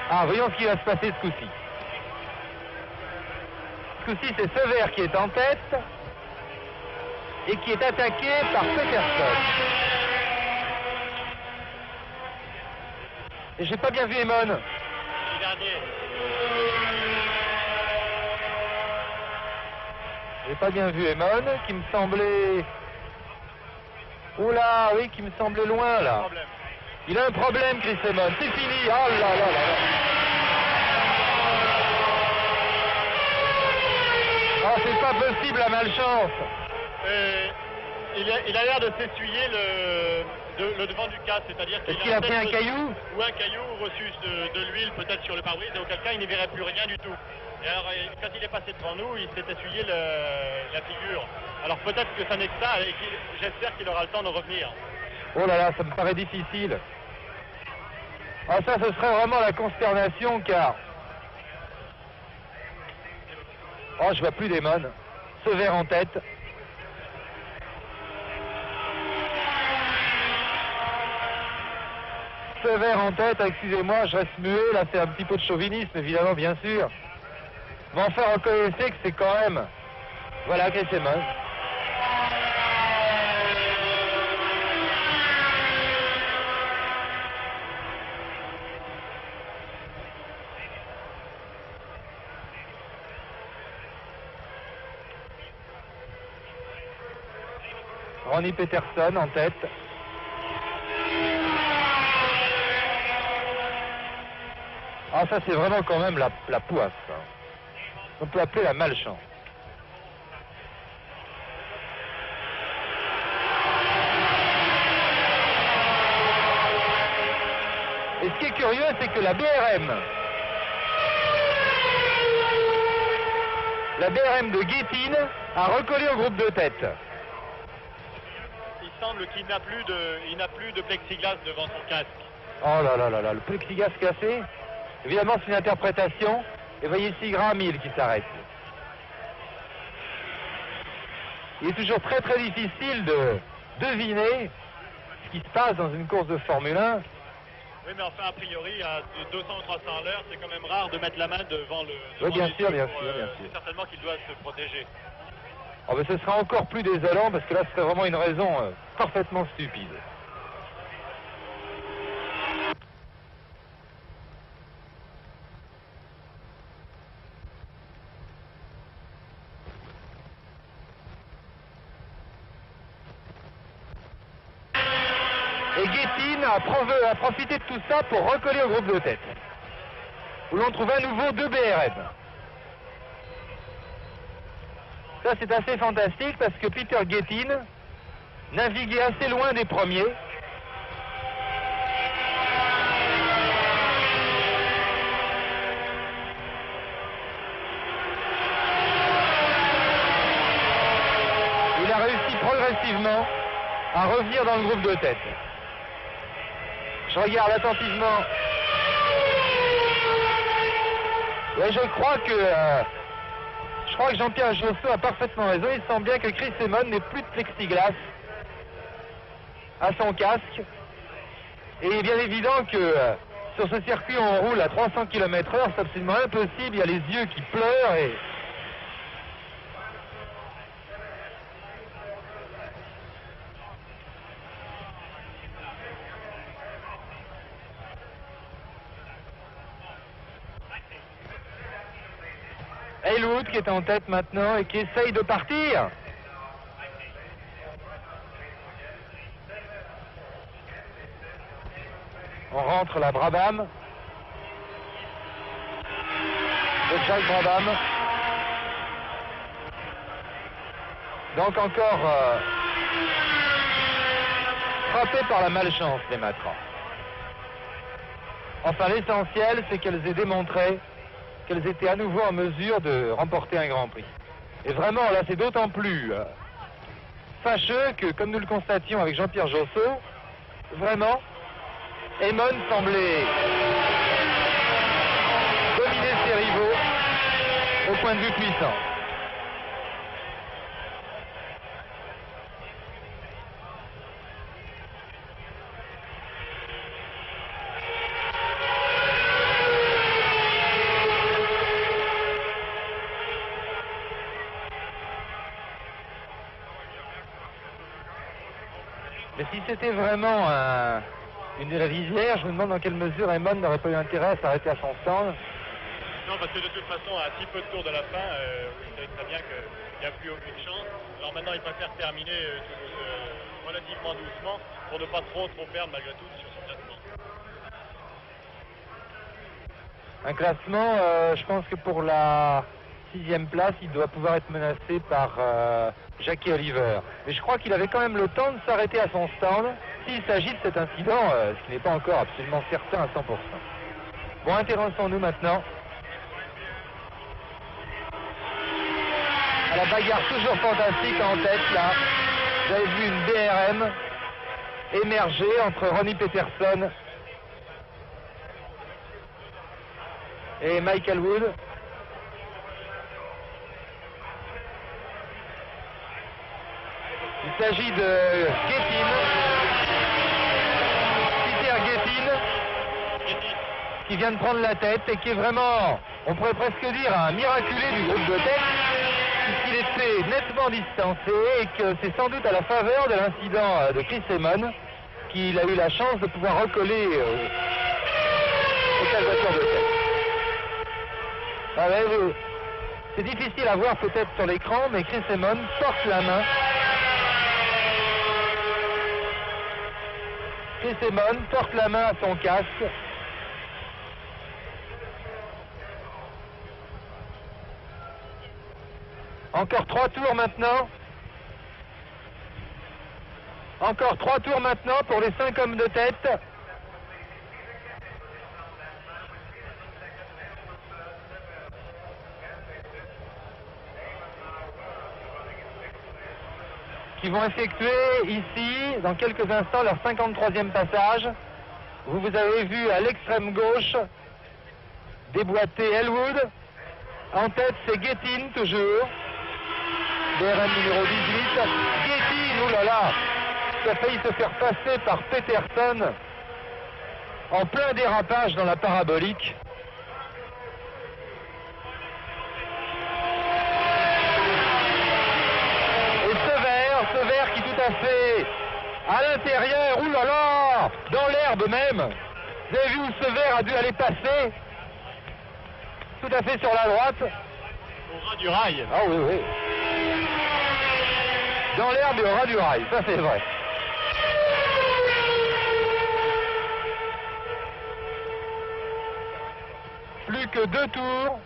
B: Ah, voyons ce qui va se passer ce coup-ci. Ce coup-ci, c'est Sever qui est en tête et qui est attaqué par Peterson. Et j'ai pas bien vu Emon. J'ai pas bien vu Emon, qui me semblait... Oula, oui, qui me semblait loin, là. Il a un problème, Chris Emon. C'est fini. Oh là là là là. c'est pas possible la malchance.
C: Il a l'air de s'essuyer le devant du casque, c'est-à-dire
B: qu'il a pris un caillou
C: ou un caillou reçu de l'huile peut-être sur le pare-brise, et auquel cas il n'y verrait plus rien du tout. Et alors quand il est passé devant nous, il s'est essuyé la figure. Alors peut-être que ça n'est que ça, et j'espère qu'il aura le temps de revenir.
B: Oh là là, ça me paraît difficile. Ah ça, ce serait vraiment la consternation, car... Oh, je vois plus Damon. Sever en tête. Sever en tête, excusez-moi, je reste muet, là c'est un petit peu de chauvinisme, évidemment, bien sûr. Mais enfin, reconnaissez que c'est quand même... Voilà, Chris Amon. Ronnie Peterson en tête. Ah, ça c'est vraiment quand même la poisse. Hein. On peut appeler la malchance. Et ce qui est curieux, c'est que la BRM de Guétine a recollé au groupe de tête.
C: Il semble qu'il n'a plus de plexiglas devant son casque.
B: Oh là là là là, le plexiglas cassé. Évidemment, c'est une interprétation. Et voyez ici Graham Hill qui s'arrête. Il est toujours très très difficile de deviner ce qui se passe dans une course de Formule 1.
C: Oui, mais enfin, a priori, à 200 ou 300 à l'heure, c'est quand même rare de mettre la main devant le...
B: Oui, bien sûr, bien sûr.
C: C'est certainement qu'il doit se protéger.
B: Oh, mais ce sera encore plus désolant, parce que là, ce serait vraiment une raison parfaitement stupide. Et Guétine a profité de tout ça pour recoller au groupe de tête, où l'on trouve à nouveau 2 BRM. Ça, c'est assez fantastique parce que Peter Guétine naviguait assez loin des premiers. Il a réussi progressivement à revenir dans le groupe de tête. Je regarde attentivement. Ouais, je crois que Jean-Pierre Josso a parfaitement raison. Il semble bien que Chris Amon n'ait plus de plexiglas à son casque. Et il est bien évident que sur ce circuit, on roule à 300 km/h. C'est absolument impossible. Il y a les yeux qui pleurent et... Halewood qui est en tête maintenant et qui essaye de partir. On rentre la Brabham. De Jack Brabham. Donc encore frappé par la malchance des Matras. Enfin, l'essentiel, c'est qu'elles aient démontré qu'elles étaient à nouveau en mesure de remporter un Grand Prix. Et vraiment, là, c'est d'autant plus fâcheux que, comme nous le constations avec Jean-Pierre Josso, vraiment, Amon semblait dominer ses rivaux au point de vue puissant. Mais si c'était vraiment une de la visière, je me demande dans quelle mesure Amon n'aurait pas eu intérêt à s'arrêter à son stand.
C: Non, parce que de toute façon, à si peu de tours de la fin, vous savez très bien qu'il n'y a plus aucune chance. Alors maintenant, il préfère terminer relativement doucement pour ne pas trop perdre malgré tout sur son classement.
B: Un classement, je pense que pour la 6e place, il doit pouvoir être menacé par Jackie Oliver. Mais je crois qu'il avait quand même le temps de s'arrêter à son stand s'il s'agit de cet incident, ce qui n'est pas encore absolument certain à 100%. Bon, intéressons-nous maintenant à la bagarre toujours fantastique en tête, là. Vous avez vu une BRM émerger entre Ronnie Peterson et Michael Wood. Il s'agit de Gettin, Peter Gettin, qui vient de prendre la tête et qui est vraiment, on pourrait presque dire, un miraculé du groupe de tête, puisqu'il était nettement distancé et que c'est sans doute à la faveur de l'incident de Chris Amon qu'il a eu la chance de pouvoir recoller au calvateur de tête. Ah ouais, c'est difficile à voir peut-être sur l'écran, mais Chris Amon porte la main. Chris Amon porte la main à son casque. Encore 3 tours maintenant. Encore 3 tours maintenant pour les 5 hommes de tête. Qui vont effectuer ici, dans quelques instants, leur 53e passage. Vous avez vu à l'extrême gauche déboîter Elwood. En tête, c'est Gettin toujours. BRM numéro 18. Gettin, oulala, qui a failli se faire passer par Peterson en plein dérapage dans la parabolique. Sever qui tout à fait à l'intérieur, oulala, dans l'herbe même. Vous avez vu où Sever a dû aller passer? Tout à fait sur la droite.
C: Au ras du rail.
B: Ah oui, oui. Dans l'herbe et au ras du rail, ça c'est vrai. Plus que 2 tours.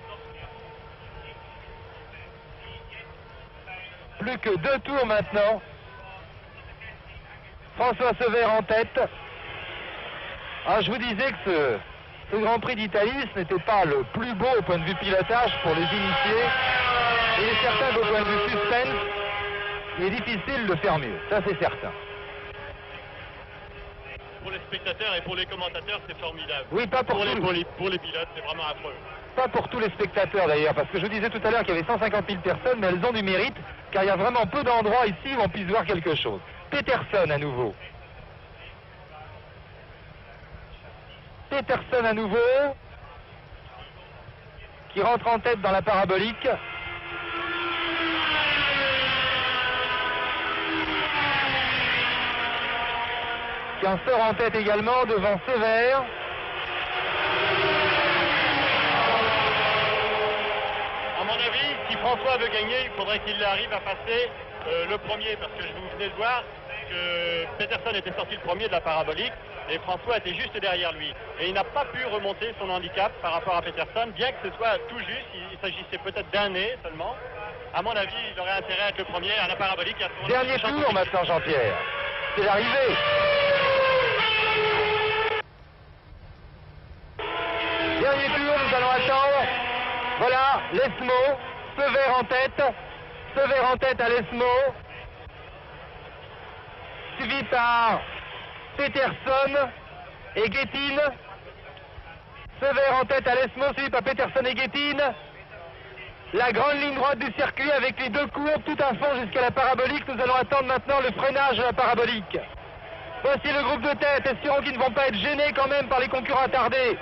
B: Plus que 2 tours maintenant. François Sever en tête. Ah, je vous disais que ce Grand Prix d'Italie, ce n'était pas le plus beau au point de vue pilotage pour les initiés. Il est certain qu'au point de vue suspense, il est difficile de faire mieux. Ça, c'est certain.
C: Pour les spectateurs et pour les commentateurs, c'est formidable.
B: Oui, pas pour
C: les pilotes, c'est vraiment affreux.
B: Pas pour tous les spectateurs d'ailleurs, parce que je vous disais tout à l'heure qu'il y avait 150 000 personnes, mais elles ont du mérite, car il y a vraiment peu d'endroits ici où on puisse voir quelque chose. Peterson à nouveau. Peterson à nouveau, qui rentre en tête dans la parabolique. Qui en sort en tête également devant Sever.
C: À mon avis, si François veut gagner, il faudrait qu'il arrive à passer le premier, parce que je vous venez de voir que Peterson était sorti le premier de la parabolique et François était juste derrière lui. Et il n'a pas pu remonter son handicap par rapport à Peterson, bien que ce soit tout juste, il s'agissait peut-être d'un nez seulement. À mon avis, il aurait intérêt à être le premier à la parabolique.
B: Dernier tour maintenant, Jean-Pierre. C'est l'arrivée. Dernier tour, nous allons attendre. Voilà, l'Esmo, Sever en tête. Sever en tête à l'Esmo. Suivi par Peterson et Gettin. Sever en tête à l'Esmo, suivi par Peterson et Gettin. La grande ligne droite du circuit avec les 2 courbes tout à fond jusqu'à la parabolique. Nous allons attendre maintenant le freinage de la parabolique. Voici le groupe de tête. Espérons qu'ils ne vont pas être gênés quand même par les concurrents attardés.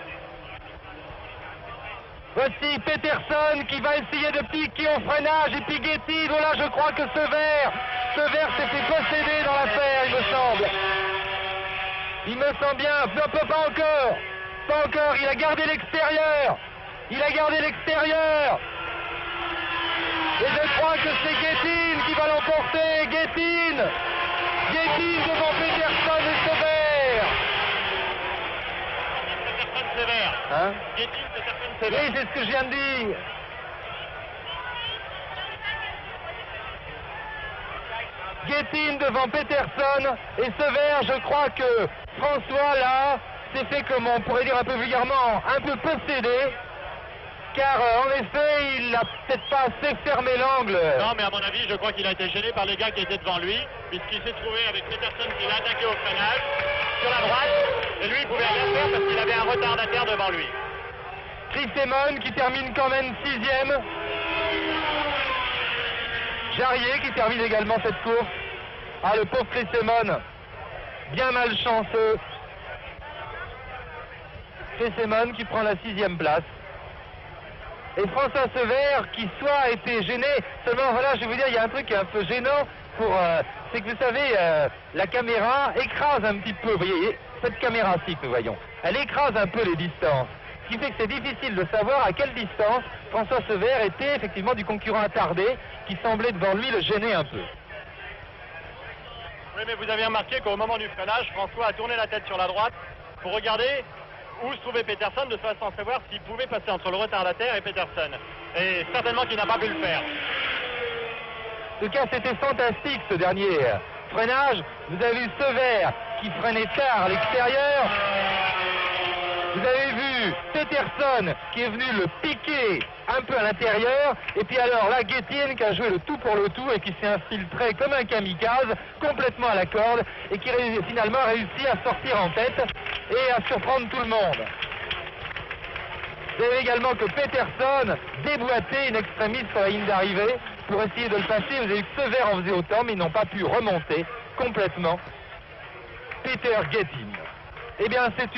B: Voici Peterson qui va essayer de piquer au freinage et puis Gettin. Oh là, je crois que Sever s'est fait posséder dans l'affaire, il me semble. Il me semble bien. Non, pas encore. Pas encore. Il a gardé l'extérieur. Il a gardé l'extérieur. Et je crois que c'est Gettin qui va l'emporter. Gettin devant Peterson et Sever.
C: Peterson Sever.
B: Hein?
C: Gettin, Peterson Sever.
B: Oui, c'est ce que je viens de dire. Guettin devant Peterson et Sever. Je crois que François là s'est fait, comme on pourrait dire un peu vulgairement, un peu possédé. Car en effet, il n'a peut-être pas assez fermé l'angle.
C: Non, mais à mon avis, je crois qu'il a été gêné par les gars qui étaient devant lui, puisqu'il s'est trouvé avec Peterson qui l'a attaqué au freinage, sur la droite, et lui, il pouvait rien faire parce qu'il avait un retardataire devant lui.
B: Chris Amon qui termine quand même 6e. Jarier qui termine également cette course. Ah, le pauvre Chris Amon, bien malchanceux. Chris Amon qui prend la 6e place. Et François Sever qui soit a été gêné, seulement voilà, je vais vous dire, il y a un truc qui est un peu gênant, c'est que vous savez, la caméra écrase un petit peu, vous voyez, cette caméra-ci que nous voyons, elle écrase un peu les distances, ce qui fait que c'est difficile de savoir à quelle distance François Sever était effectivement du concurrent attardé, qui semblait devant lui le gêner un peu.
C: Oui, mais vous avez remarqué qu'au moment du freinage, François a tourné la tête sur la droite pour regarder où se trouvait Peterson, de façon à savoir s'il pouvait passer entre le retardataire et Peterson. Et certainement qu'il n'a pas pu le faire.
B: En tout cas, c'était fantastique ce dernier freinage. Vous avez vu Sever qui freinait tard à l'extérieur. Vous avez vu Peterson qui est venu le piquer un peu à l'intérieur. Et puis alors là, Guettin qui a joué le tout pour le tout et qui s'est infiltré comme un kamikaze, complètement à la corde, et qui finalement a réussi à sortir en tête et à surprendre tout le monde. Vous avez également que Peterson déboîtait in extremis sur la ligne d'arrivée pour essayer de le passer. Vous avez vu que Sever en faisait autant, mais ils n'ont pas pu remonter complètement. Peter Guettin. Eh bien, c'est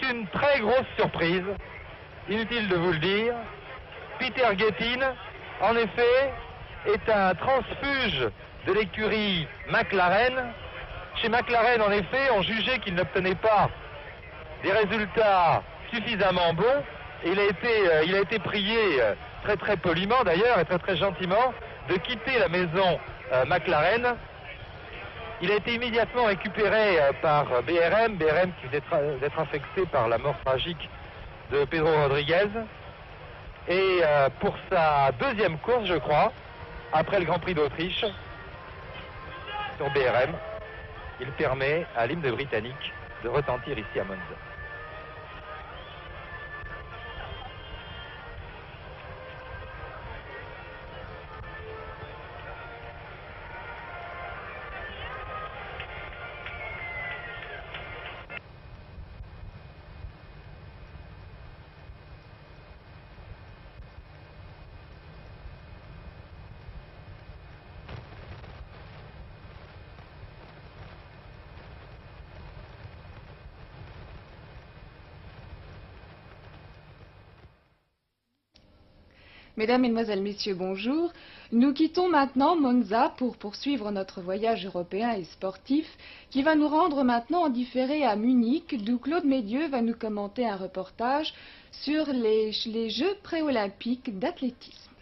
B: une très grosse surprise, inutile de vous le dire. Peter Guettin, en effet, est un transfuge de l'écurie McLaren. Chez McLaren, en effet, on jugeait qu'il n'obtenait pas des résultats suffisamment bons. Et il a été prié, très très poliment d'ailleurs, et très très gentiment, de quitter la maison McLaren. Il a été immédiatement récupéré par BRM qui vient d'être affecté par la mort tragique de Pedro Rodriguez. Et pour sa deuxième course, je crois, après le Grand Prix d'Autriche, sur BRM, il permet à l'hymne britannique de retentir ici à Monza.
D: Mesdames, Mesdemoiselles, Messieurs, bonjour. Nous quittons maintenant Monza pour poursuivre notre voyage européen et sportif qui va nous rendre maintenant en différé à Munich, d'où Claude Médieux va nous commenter un reportage sur les Jeux pré-olympiques d'athlétisme.